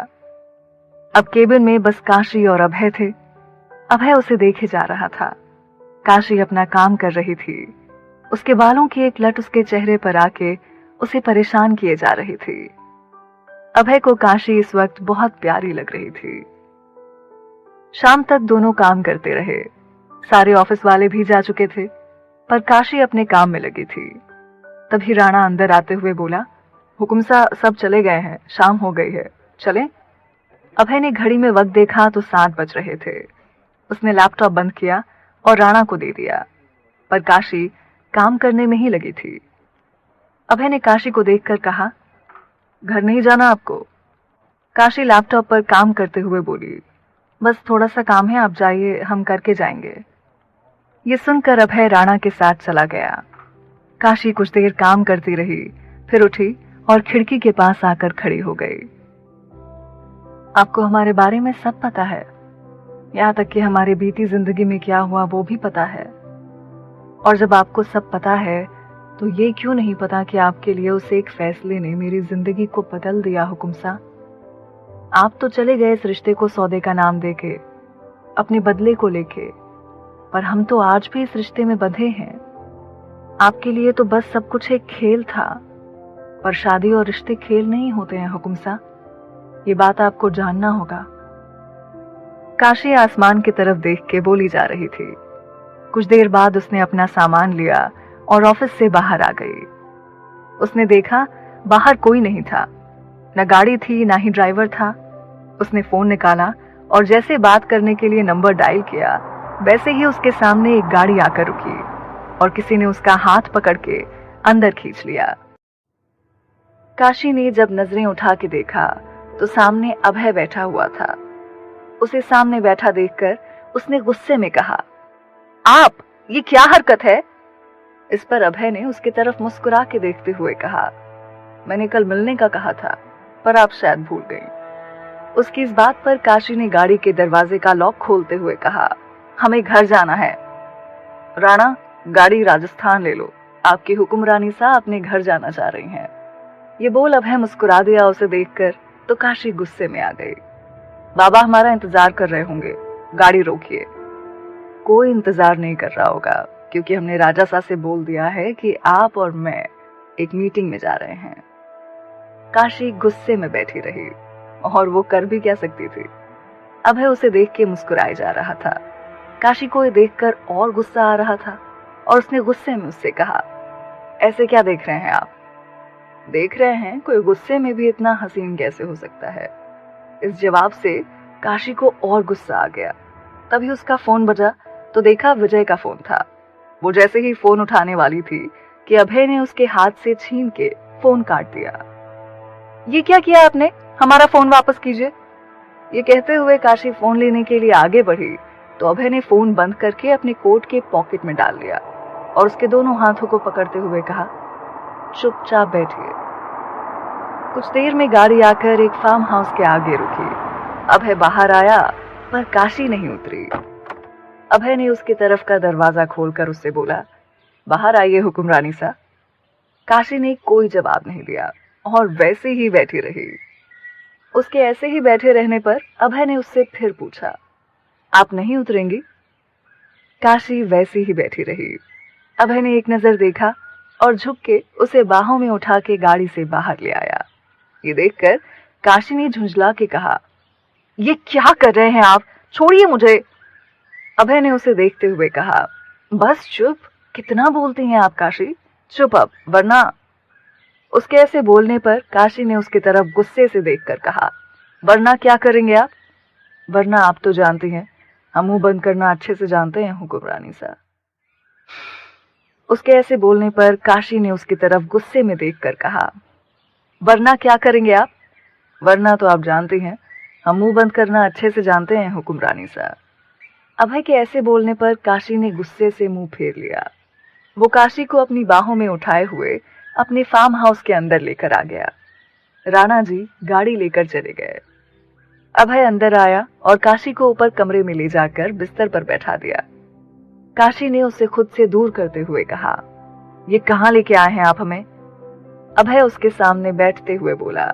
अब केबिन में बस काशी और अभय थे। अभय उसे देखे जा रहा था। काशी अपना काम कर रही थी। उसके बालों की एक लट उसके चेहरे पर आके उसे परेशान किए जा रही थी। अभय को काशी इस वक्त बहुत प्यारी लग रही थी। शाम तक दोनों काम करते रहे। सारे ऑफिस वाले भी जा चुके थे, पर काशी अपने काम में लगी थी। तभी राणा अंदर आते हुए बोला, हुकुम सा सब चले गए हैं, शाम हो गई है, चलें? अभय ने घड़ी में वक्त देखा तो 7 बज रहे थे। उसने लैपटॉप बंद किया और राणा को दे दिया, पर काशी काम करने में ही लगी थी। अभय ने काशी को देखकर कहा, घर नहीं जाना आपको? काशी लैपटॉप पर काम करते हुए बोली, बस थोड़ा सा काम है, आप जाइए, हम करके जाएंगे। ये सुनकर अभय राणा के साथ चला गया। काशी कुछ देर काम करती रही, फिर उठी और खिड़की के पास आकर खड़ी हो गई। आपको हमारे बारे में सब पता है, यहाँ तक कि हमारी बीती जिंदगी में क्या हुआ वो भी पता है। और जब आपको सब पता है तो ये क्यों नहीं पता कि आपके लिए उस एक फैसले ने मेरी जिंदगी को बदल दिया। हुकुम सा, आप तो चले गए इस रिश्ते को सौदे का नाम देके, अपने बदले को लेके, पर हम तो आज भी इस रिश्ते में बंधे हैं। आपके लिए तो बस सब कुछ एक खेल था, पर शादी और रिश्ते खेल नहीं होते हैं हुकुम सा, ये बात आपको जानना होगा। काशी आसमान की तरफ देख के बोली जा रही थी। कुछ देर बाद उसने अपना सामान लिया और ऑफिस से बाहर आ गई। उसने देखा बाहर कोई नहीं था, न गाड़ी थी ना ही ड्राइवर था। उसने फोन निकाला और जैसे बात करने के लिए नंबर डायल किया, वैसे ही उसके सामने एक गाड़ी आकर रुकी और किसी ने उसका हाथ पकड़ के अंदर खींच लिया। काशी ने जब नजरें उठा के देखा तो सामने अभय बैठा हुआ था। उसे सामने बैठा देखकर उसने गुस्से में कहा, आप, ये क्या हरकत है? इस पर अभय ने उसकी तरफ मुस्कुरा के देखते हुए कहा, मैंने कल मिलने का कहा था, पर आप शायद भूल गई। उसकी इस बात पर काशी ने गाड़ी के दरवाजे का लॉक खोलते हुए कहा, हमें घर जाना है। राणा, गाड़ी राजस्थान ले लो, आपकी हुक्मरानी सा अपने घर जाना चाह रही हैं। ये बोल अभय मुस्कुरा दिया उसे देखकर तो काशी गुस्से में आ गई। बाबा हमारा इंतजार कर रहे होंगे, गाड़ी रोकिए। कोई इंतजार नहीं कर रहा होगा, क्योंकि हमने राजा सा से बोल दिया है कि आप और मैं एक मीटिंग में जा रहे हैं। काशी गुस्से में बैठी रही, और वो कर भी क्या सकती थी। अभय उसे देख के मुस्कुराए जा रहा था। काशी को ये देखकर और गुस्सा आ रहा था और उसने गुस्से में उससे कहा, ऐसे क्या देख रहे हैं आप? देख रहे हैं कोई गुस्से में भी इतना हसीन कैसे हो सकता है। इस जवाब से काशी को और गुस्सा आ गया। तभी उसका फोन बजा तो देखा विजय का फोन था। वो जैसे ही फोन उठाने वाली थी कि अभय ने उसके हाथ से छीन के फोन काट दिया। ये क्या किया आपने? हमारा फोन वापस कीजिए। ये कहते हुए काशी फोन लेने के लिए आगे बढ़ी तो अभय ने फोन बंद करके अपने कोट के पॉकेट में डाल लिया और उसके दोनों हाथों को पकड़ते हुए कहा, चुपचाप बैठिए। कुछ देर में गाड़ी आकर एक फार्म हाउस के आगे रुकी। अभय बाहर आया पर काशी नहीं उतरी। अभय ने उसकी तरफ का दरवाजा खोलकर उससे बोला, बाहर आइए हुक्मरानी सा। काशी ने कोई जवाब नहीं दिया और वैसे ही बैठी रही। उसके ऐसे ही बैठे रहने पर अभय ने उससे फिर पूछा, आप नहीं उतरेंगी? काशी वैसे ही बैठी रही। अभय ने एक नजर देखा और झुक के उसे बाहों में उठा के गाड़ी से बाहर ले आया। ये देखकर काशी ने झुंझला के कहा, ये क्या कर रहे हैं आप? छोड़िए मुझे। अभय ने उसे देखते हुए कहा, बस चुप, कितना बोलती हैं आप काशी, चुप अब, वरना। उसके ऐसे बोलने पर काशी ने उसकी तरफ गुस्से से देखकर कहा, वरना क्या करेंगे आप? वरना आप तो जानती हैं, हम मुंह बंद करना अच्छे से जानते हैं हुक्मरानी सा। उसके ऐसे बोलने पर काशी ने उसकी तरफ गुस्से में देखकर कहा, वरना क्या करेंगे आप? वरना तो आप जानती हैं, हम मुंह बंद करना अच्छे से जानते हैं हुक्मरानी सा। अभय के ऐसे बोलने पर काशी ने गुस्से से मुंह फेर लिया। वो काशी को अपनी बाहों में उठाए हुए अपने फार्म हाउस के अंदर लेकर आ गया। राणा जी गाड़ी लेकर चले गए। अभय अंदर आया और काशी को ऊपर कमरे में ले जाकर बिस्तर पर बैठा दिया। काशी ने उसे खुद से दूर करते हुए कहा, ये कहाँ लेके आए हैं आप हमें? अभय उसके सामने बैठते हुए बोला,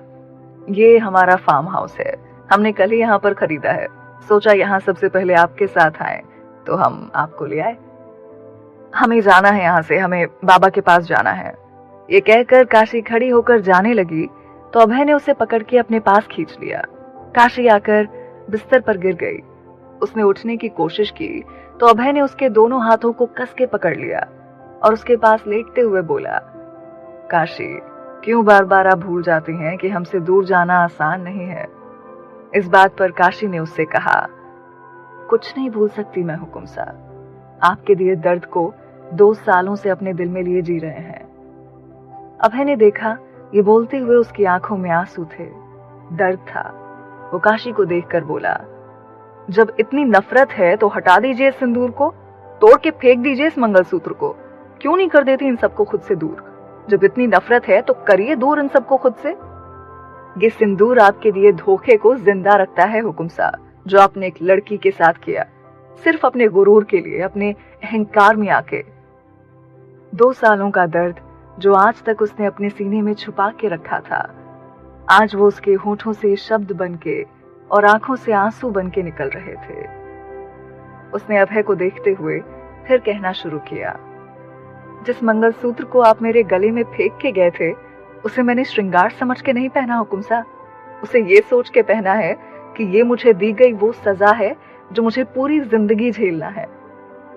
ये हमारा फार्म हाउस है, हमने कल ही यहाँ पर खरीदा है, सोचा यहाँ सबसे पहले आपके साथ आए तो हम आपको ले आए। हमें जाना है यहाँ से, हमें बाबा के पास जाना है। ये कहकर काशी खड़ी होकर जाने लगी तो अभय ने उसे पकड़ के अपने पास खींच लिया। काशी आकर बिस्तर पर गिर गई। उसने उठने की कोशिश की तो अभय ने उसके दोनों हाथों को कस के पकड़ लिया और उसके पास लेटते हुए बोला, काशी, क्यों बार बार आप भूल जाती हैं कि हमसे दूर जाना आसान नहीं है? इस बात पर काशी ने उससे कहा, कुछ नहीं भूल सकती मैं हुकुम सा। आपके दिए दर्द को 2 सालों से अपने दिल में लिए जी रहे हैं। अभय ने देखा ये बोलते हुए उसकी आंखों में आंसू थे, दर्द था। वो काशी को देखकर बोला, जब इतनी नफरत है तो हटा दीजिए इस सिंदूर को, तोड़ के फेंक दीजिए इस मंगलसूत्र को। क्यों नहीं कर देती इन सबको खुद से दूर? जब इतनी नफरत है तो करिए दूर इन सबको खुद से। ये सिंदूर आपके दिए धोखे को जिंदा रखता है हुकुम साहब, जो आपने एक लड़की के साथ किया, सिर्फ अपने गुरूर के लिए, अपने अहंकार में आके। 2 सालों का दर्द जो आज तक उसने अपने सीने में छुपा के रखा था, आज वो उसके होठों से शब्द बनके और आंखों से आंसू बनके निकल रहे थे। उसने अभय को देखते हुए फिर कहना शुरू किया, जिस मंगलसूत्र को आप मेरे गले में फेंक के गए थे, उसे मैंने श्रृंगार समझ के नहीं पहना हुकुम साहब, उसे ये सोच के पहना है कि ये मुझे दी गई वो सजा है जो मुझे पूरी जिंदगी झेलना है,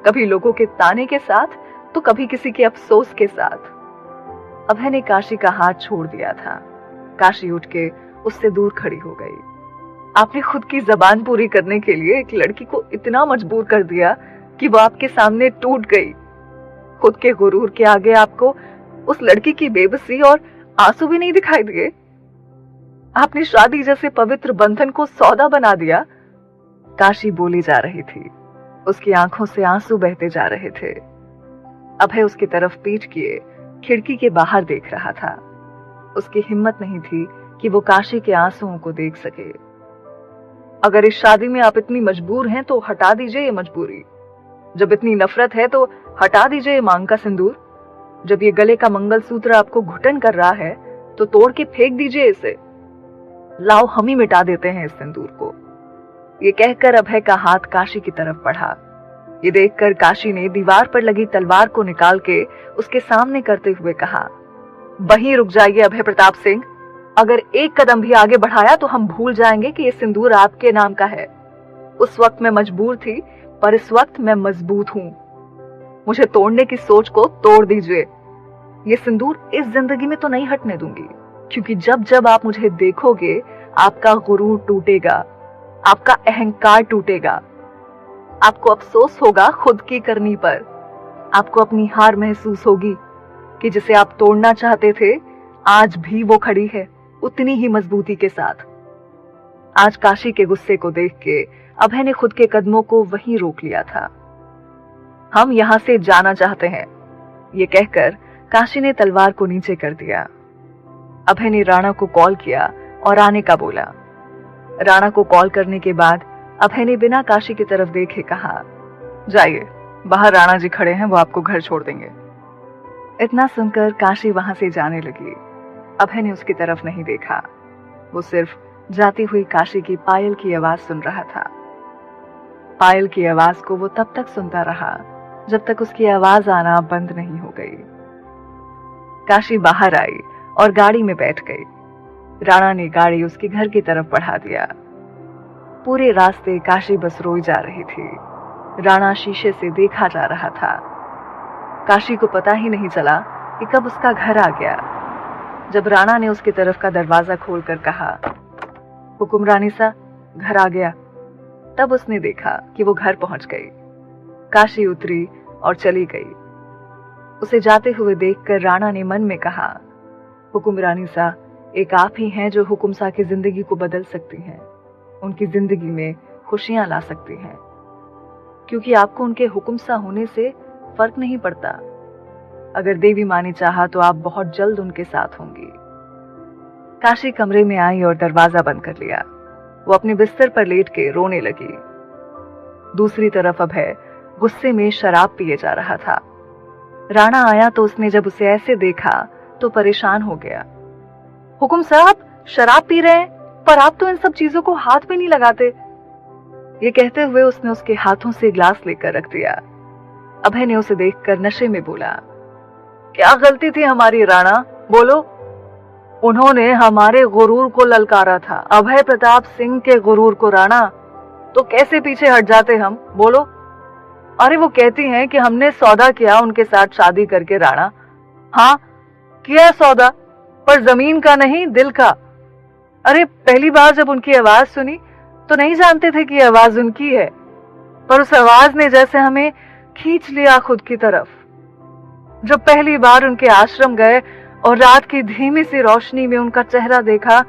कभी लोगों के ताने के साथ तो कभी किसी के अफसोस के साथ। अभय ने काशी का हाथ छोड़ दिया था। काशी उठ के उससे दूर खड़ी हो गई। आपने खुद की जबान पूरी करने के लिए एक लड़की को इतना मजबूर कर दिया कि वो आपके सामने टूट गई। खुद के गुरूर के आगे आपको उस लड़की की बेबसी और आंसू भी नहीं दिखाई दिए। आपने शादी जैसे पवित्र बंधन को सौदा बना दिया। काशी बोली जा रही थी, उसकी आंखों से आंसू बहते जा रहे थे। अभय उसकी तरफ पीठ किए खिड़की के बाहर देख रहा था। उसकी हिम्मत नहीं थी कि वो काशी के आंसुओं को देख सके। अगर इस शादी में आप इतनी मजबूर हैं तो हटा दीजिए ये मजबूरी। जब इतनी नफरत है तो हटा दीजिए ये मांग का सिंदूर। जब ये गले का मंगलसूत्र आपको घुटन कर रहा है तो तोड़ के फेंक दीजिए इसे। लाओ हम ही मिटा देते हैं इस सिंदूर को। ये कहकर अभय का हाथ काशी की तरफ बढ़ा। ये देखकर काशी ने दीवार पर लगी तलवार को निकाल के उसके सामने करते हुए कहा, वहीं रुक जाइए अभय प्रताप सिंह। अगर एक कदम भी आगे बढ़ाया तो हम भूल जाएंगे कि ये सिंदूर आपके नाम का है। उस वक्त मैं मजबूर थी, पर इस वक्त मैं मजबूत हूं। मुझे तोड़ने की सोच को तोड़ दीजिए। ये सिंदूर इस जिंदगी में तो नहीं हटने दूंगी, क्योंकि जब जब आप मुझे देखोगे आपका गुरूर टूटेगा, आपका अहंकार टूटेगा। आपको अफसोस होगा खुद की करनी पर। आपको अपनी हार महसूस होगी कि जिसे आप तोड़ना चाहते थे आज भी वो खड़ी है उतनी ही मजबूती के साथ। आज काशी के गुस्से को देख के अभय ने खुद के कदमों को वहीं रोक लिया था। हम यहां से जाना चाहते हैं, ये कहकर काशी ने तलवार को नीचे कर दिया। अभय ने राणा को कॉल किया और आने का बोला। राणा को कॉल करने के बाद अभय ने बिना काशी की तरफ देखे कहा, जाइए, बाहर राणा जी खड़े हैं, वो आपको घर छोड़ देंगे। इतना सुनकर काशी वहां से जाने लगी। अभय ने उसकी तरफ नहीं देखा, वो सिर्फ जाती हुई काशी की पायल की आवाज सुन रहा था। पायल की आवाज को वो तब तक सुनता रहा जब तक उसकी आवाज आना बंद नहीं हो गई। काशी बाहर आई और गाड़ी में बैठ गई। राणा ने गाड़ी उसके घर की तरफ बढ़ा दिया। पूरे रास्ते काशी बस रोई जा रही थी। राणा शीशे से देखा जा रहा था। काशी को पता ही नहीं चला कि कब उसका घर आ गया। जब राणा ने उसकी तरफ का दरवाजा खोलकर कहा, हुकुम रानी सा, घर आ गया, तब उसने देखा कि वो घर पहुंच गई। काशी उतरी और चली गई। उसे जाते हुए देखकर राणा ने मन में कहा, हुकुम रानी सा, एक आप ही हैं जो हुकुम सा की जिंदगी को बदल सकती हैं, उनकी जिंदगी में खुशियां ला सकती हैं, क्योंकि आपको उनके हुकुम सा होने से फर्क नहीं पड़ता। अगर देवी माँ ने चाहा तो आप बहुत जल्द उनके साथ होंगी। काशी कमरे में आई और दरवाजा बंद कर लिया। वो अपने बिस्तर पर लेट के रोने लगी। दूसरी तरफ अभय गुस्से में शराब पिए जा रहा था। राणा आया तो उसने जब उसे ऐसे देखा तो परेशान हो गया। हुकुम साहब, शराब पी रहे हैं, पर आप तो इन सब चीजों को हाथ भी नहीं लगाते। ये कहते हुए उसने उसके हाथों से ग्लास लेकर रख दिया। अभय ने उसे देखकर नशे में बोला, क्या गलती थी हमारी राणा, बोलो। उन्होंने हमारे गुरूर को ललकारा था, अभय प्रताप सिंह के गुरूर को। राणा, तो कैसे पीछे हट जाते हम, बोलो। अरे वो कहती हैं कि हमने सौदा किया उनके साथ शादी करके। राणा, हाँ किया सौदा, पर जमीन का नहीं, दिल का। अरे पहली बार जब उनकी आवाज सुनी तो नहीं जानते थे कि आवाज उनकी है, पर उस आवाज ने जैसे हमें खींच लिया खुद की तरफ। जब पहली बार उनके आश्रम गए और रात की धीमी सी रोशनी में उनका चेहरा देखा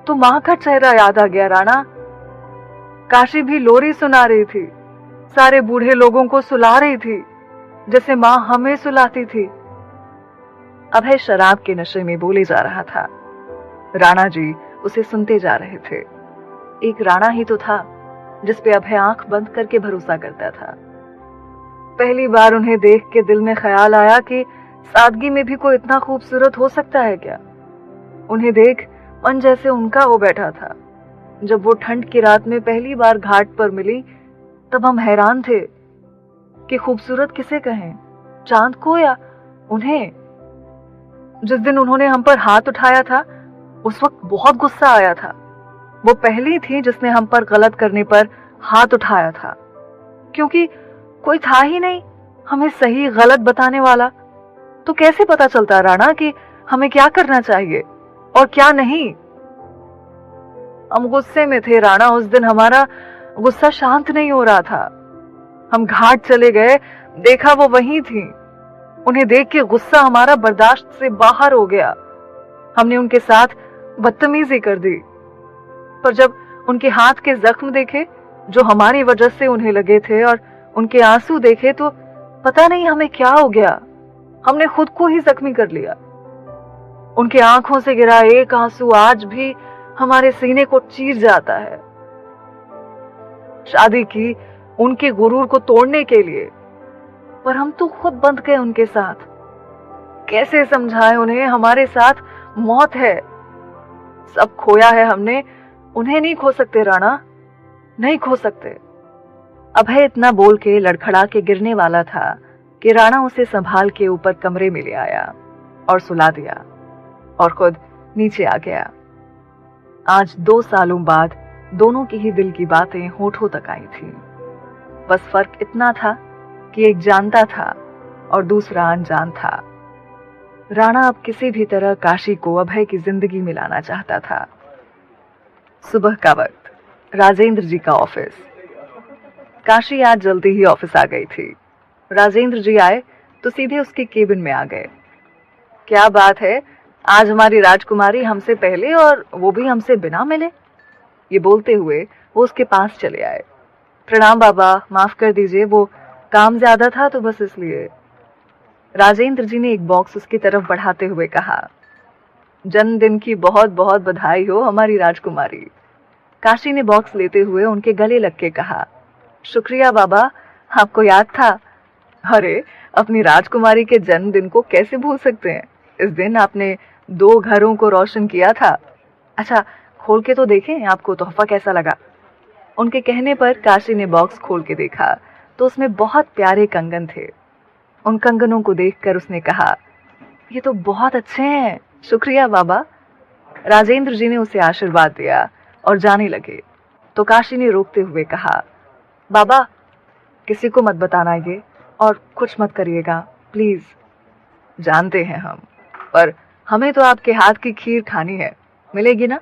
तो मां का चेहरा याद आ गया। राणा, काशी भी लोरी सुना रही थी, सारे बूढ़े लोगों को सुला रही थी, जैसे माँ हमें सुलाती थी। अभय शराब के नशे में बोले जा रहा था। राणा जी उसे सुनते जा रहे थे। एक राणा ही तो था जिस पे अभय आंख बंद करके भरोसा करता था। पहली बार उन्हें देख के दिल में ख्याल आया कि सादगी में भी कोई इतना खूबसूरत हो सकता है क्या। उन्हें देख मन जैसे उनका हो बैठा था। जब वो ठंड की रात में पहली बार घाट पर मिली तब हम हैरान थे कि खूबसूरत किसे कहें, चांद को या उन्हें। जिस दिन उन्होंने हम पर हाथ उठाया था उस वक्त बहुत गुस्सा आया था। वो पहली थी जिसने हम पर गलत करने पर हाथ उठाया था, क्योंकि कोई था ही नहीं हमें सही गलत बताने वाला। तो कैसे पता चलता राणा कि हमें क्या करना चाहिए और क्या नहीं। हम गुस्से में थे राणा। उस दिन हमारा गुस्सा शांत नहीं हो रहा था। हम घाट चले गए, देखा वो वहीं थी। उन्हें देख के गुस्सा हमारा बर्दाश्त से बाहर हो गया। हमने उनके साथ बदतमीजी कर दी। पर जब उनके हाथ के जख्म देखे जो हमारी वजह से उन्हें लगे थे और उनके आंसू देखे तो पता नहीं हमें क्या हो गया। हमने खुद को ही जख्मी कर लिया। उनकी आंखों से गिरा एक आंसू आज भी हमारे सीने को चीर जाता है। शादी की उनके गुरूर को तोड़ने के लिए, पर हम तो खुद बंध गए उनके साथ। कैसे समझाएं उन्हें हमारे साथ मौत है। सब खोया है हमने, उन्हें नहीं खो सकते राणा, नहीं खो सकते। अभय इतना बोल के लड़खड़ा के गिरने वाला था कि राणा उसे संभाल के ऊपर कमरे में ले आया और सुला दिया और खुद नीचे आ गया। आज 2 सालों बाद दोनों की ही दिल की बातें होठों तक आई थी। बस फर्क इतना था कि एक जानता था और दूसरा अनजान था। राणा अब किसी भी तरह काशी को अभय की जिंदगी में लाना चाहता था। सुबह का वक्त, राजेंद्र जी का ऑफिस। काशी आज जल्दी ही ऑफिस आ गई थी। राजेंद्र जी आए तो सीधे उसके केबिन में आ गए। क्या बात है, आज हमारी राजकुमारी हमसे पहले और वो भी हमसे बिना मिले। ये बोलते हुए वो उसके पास चले आए। प्रणाम बाबा, माफ कर दीजिए, वो काम ज्यादा था तो बस इसलिए। राजेंद्र जी ने एक बॉक्स उसकी तरफ बढ़ाते हुए कहा, जन्मदिन की बहुत बहुत बधाई हो हमारी राजकुमारी। काशी ने बॉक्स लेते हुए उनके गले लग के कहा, शुक्रिया बाबा, आपको याद था। अरे, अपनी राजकुमारी के जन्मदिन को कैसे भूल सकते हैं। इस दिन आपने 2 घरों को रोशन किया था। अच्छा, खोल के तो देखें आपको तोहफा कैसा लगा। उनके कहने पर काशी ने बॉक्स खोल के देखा तो उसमें बहुत प्यारे कंगन थे। उन कंगनों को देखकर उसने कहा, ये तो बहुत अच्छे हैं, शुक्रिया बाबा। राजेंद्र जी ने उसे आशीर्वाद दिया और जाने लगे तो काशी ने रोकते हुए कहा, बाबा किसी को मत बताना ये, और कुछ मत करिएगा प्लीज। जानते हैं हम, पर हमें तो आपके हाथ की खीर खानी है, मिलेगी ना।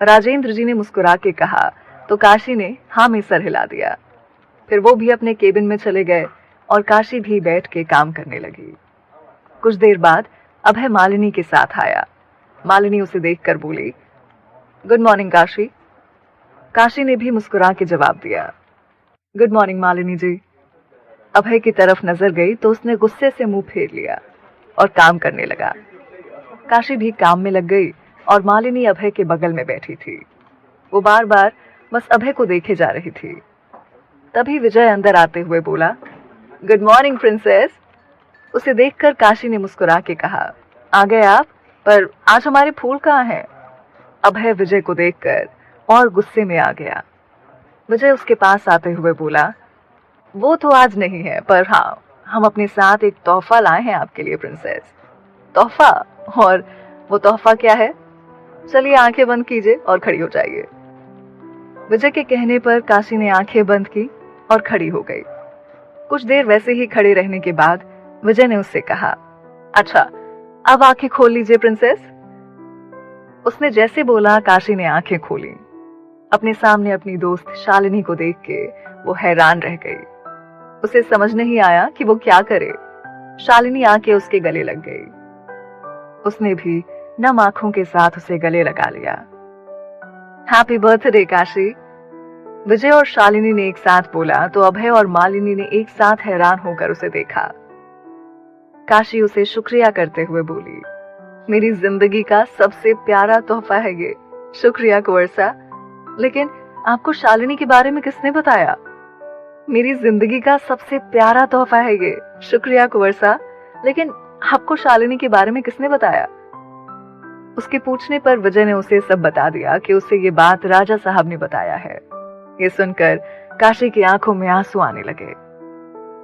राजेंद्र जी ने मुस्कुरा के कहा तो काशी ने हाँ में सर हिला दिया। फिर वो भी अपने केबिन में चले गए और काशी भी बैठ के काम करने लगी। कुछ देर बाद अभय मालिनी के साथ आया। मालिनी उसे देखकर बोली, गुड मॉर्निंग काशी। काशी ने भी मुस्कुरा के जवाब दिया, गुड मॉर्निंग मालिनी जी। अभय की तरफ नजर गई तो उसने गुस्से से मुंह फेर लिया और काम करने लगा। काशी भी काम में लग गई और मालिनी अभय के बगल में बैठी थी। वो बार बार बस अभय को देखे जा रही थी। तभी विजय अंदर आते हुए बोला, गुड मॉर्निंग प्रिंसेस। उसे देखकर काशी ने मुस्कुरा के कहा, आ गए आप, पर आज हमारे फूल कहाँ हैं। अभय विजय को देखकर और गुस्से में आ गया। विजय उसके पास आते हुए बोला, वो तो आज नहीं है, पर हाँ, हम अपने साथ एक तोहफा लाए हैं आपके लिए प्रिंसेस। तोहफा? और वो तोहफा क्या है? चलिए आंखें बंद कीजिए और खड़ी हो जाइए। विजय के कहने पर काशी ने आंखें बंद की और खड़ी हो गई। कुछ देर वैसे ही खड़े रहने के बाद विजय ने उससे कहा, अच्छा अब आंखें खोल लीजिए प्रिंसेस। उसने जैसे बोला काशी ने आंखें खोली। अपने सामने अपनी दोस्त शालिनी को देख के वो हैरान रह गई। उसे समझ नहीं आया कि वो क्या करे। शालिनी आके उसके गले लग गई। उसने भी नम आंखों के साथ उसे गले लगा लिया। Happy birthday Kashi. विजय और शालिनी ने एक साथ बोला तो अभय और मालिनी ने एक साथ हैरान होकर उसे देखा। काशी उसे शुक्रिया करते हुए बोली, मेरी जिंदगी का सबसे प्यारा तोहफा है ये। शुक्रिया कुंवर, लेकिन आपको शालिनी के बारे में किसने बताया? मेरी जिंदगी का सबसे प्यारा तोहफा है ये। शुक्रिया कुंवर, लेकिन आपको शालिनी के बारे में किसने बताया? उसके पूछने पर विजय ने उसे सब बता दिया कि उसे ये बात राजा साहब ने बताया है। ये सुनकर काशी की आंखों में आंसू आने लगे।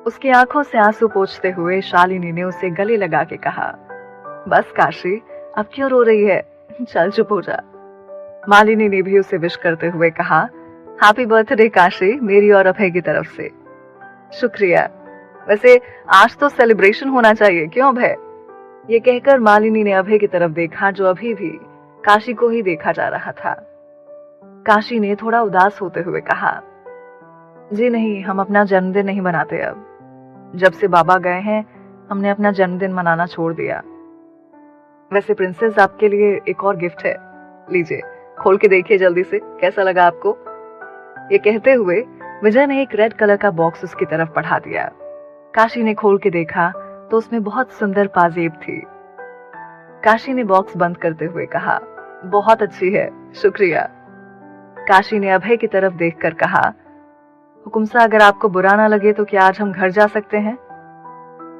उसकी आंखों से आंसू पोंछते हुए शालिनी ने उसे गले लगा के कहा, बस काशी, अब क्यों रो रही है? चल चुप हो जा। मालिनी ने भी उसे विश करते हुए कहा, हैप्पी बर्थडे काशी, मेरी और अभय की तरफ से। शुक्रिया। वैसे आज तो सेलिब्रेशन होना चाहिए, क्यों अभय? ये कहकर मालिनी ने अभय की तरफ देखा जो अभी भी काशी को ही देखा जा रहा था। काशी ने थोड़ा उदास होते हुए कहा, जी नहीं, हम अपना जन्मदिन नहीं मनाते अब। जब से बाबा गए हैं हमने अपना जन्मदिन मनाना छोड़ दिया। वैसे प्रिंसेस, आपके लिए एक और गिफ्ट है, लीजिए, खोल के देखिए जल्दी से, कैसा लगा आपको? ये कहते हुए विजय ने एक रेड कलर का बॉक्स उसकी तरफ बढ़ा दिया। काशी ने खोल के देखा तो उसमें बहुत सुंदर पाजेब थी। काशी ने बॉक्स बंद करते हुए कहा, बहुत अच्छी है, शुक्रिया। काशी ने अभय की तरफ देखकर कहा, हुकुमसा, अगर आपको बुरा ना लगे तो क्या आज हम घर जा सकते हैं?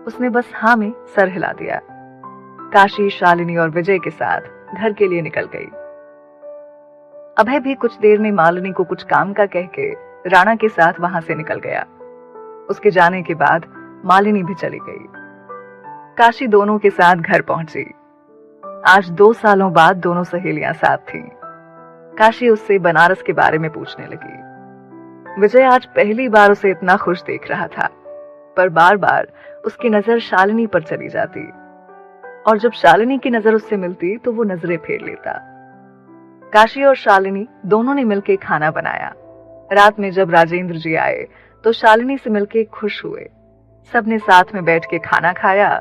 उसने बस हाँ में सर हिला दिया। काशी शालिनी और विजय के साथ घर के लिए निकल गई। अभय भी कुछ देर में मालिनी को कुछ काम का कह के राणा के साथ वहां से निकल गया। उसके जाने के बाद मालिनी भी चली गई। काशी दोनों के साथ घर पहुंची। आज 2 सालों बाद दोनों सहेलियां साथ थीं। काशी उससे बनारस के बारे में पूछने लगी। विजय आज पहली बार उसे इतना खुश देख रहा था, पर बार बार उसकी नजर शालिनी पर चली जाती और जब शालिनी की नजर उससे मिलती तो वो नजरें फेर लेता। काशी और शालिनी दोनों ने मिलकर खाना बनाया। रात में जब राजेंद्र जी आए तो शालिनी से मिलकर खुश हुए। सबने साथ में बैठ के खाना खाया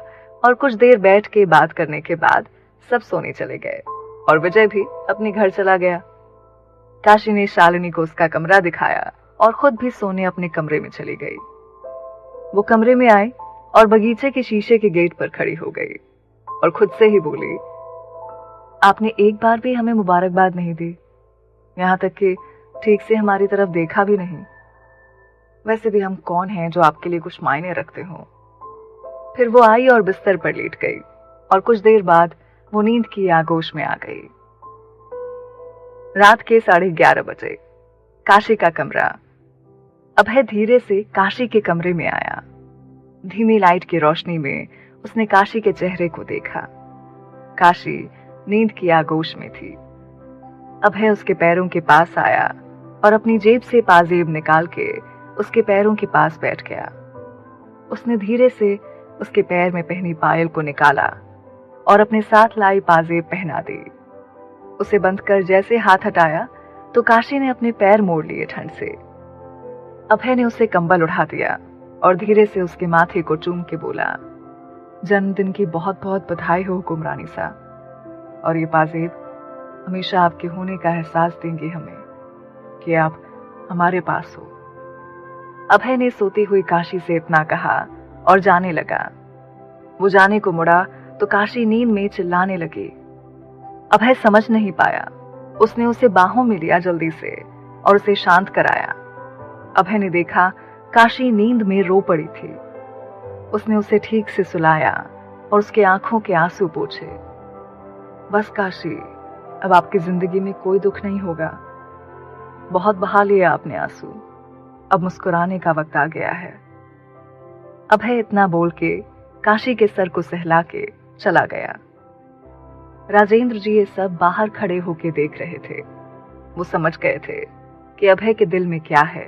और कुछ देर बैठ के बात करने के बाद सब सोने चले गए और विजय भी अपने घर चला गया। काशी ने शालिनी को उसका कमरा दिखाया और खुद भी सोने अपने कमरे में चली गई। वो कमरे में आई और बगीचे के शीशे के गेट पर खड़ी हो गई और खुद से ही बोली, आपने एक बार भी हमें मुबारकबाद नहीं दी, यहाँ तक कि ठीक से हमारी तरफ देखा भी नहीं। वैसे भी हम कौन हैं जो आपके लिए कुछ मायने रखते हो। फिर वो आई और बिस्तर पर लेट गई और कुछ देर बाद वो नींद की आगोश में आ गई। रात के 11:30 बजे काशी का कमरा। अभय धीरे से काशी के कमरे में आया। धीमी लाइट की रोशनी में उसने काशी के चेहरे को देखा। काशी नींद की आगोश में थी। अभय उसके पैरों के पास आया और अपनी जेब से पाजेब निकाल के उसके पैरों के पास बैठ गया। उसने धीरे से उसके पैर में पहनी पायल को निकाला और अपने साथ लाई पाजेब पहना दी। उसे बंद कर जैसे हाथ हटाया तो काशी ने अपने पैर मोड़ लिए ठंड से। अभय ने उसे कंबल उठा दिया और धीरे से उसके माथे को चूम के बोला, जन्मदिन की बहुत बहुत बधाई हो हुकुमरानी साहब, और ये पाजेब हमेशा आपके होने का एहसास देंगे हमें कि आप हमारे पास हो। अभय ने सोती हुई काशी से इतना कहा और जाने लगा। वो जाने को मुड़ा तो काशी नींद में चिल्लाने लगी। अभय समझ नहीं पाया। उसने उसे बाहों में लिया जल्दी से और उसे शांत कराया। अभय ने देखा काशी नींद में रो पड़ी थी। उसने उसे ठीक से सुलाया और उसके आंखों के आंसू पोंछे। बस काशी, अब आपकी जिंदगी में कोई दुख नहीं होगा। बहुत बहा लिया आपने आंसू, अब मुस्कुराने का वक्त आ गया है। अभय इतना बोल के काशी के सर को सहला के चला गया। राजेंद्र जी ये सब बाहर खड़े होके देख रहे थे। वो समझ गए थे कि अभय के दिल में क्या है।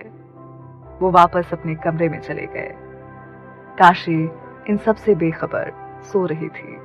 वो वापस अपने कमरे में चले गए। काशी इन सब से बेखबर सो रही थी।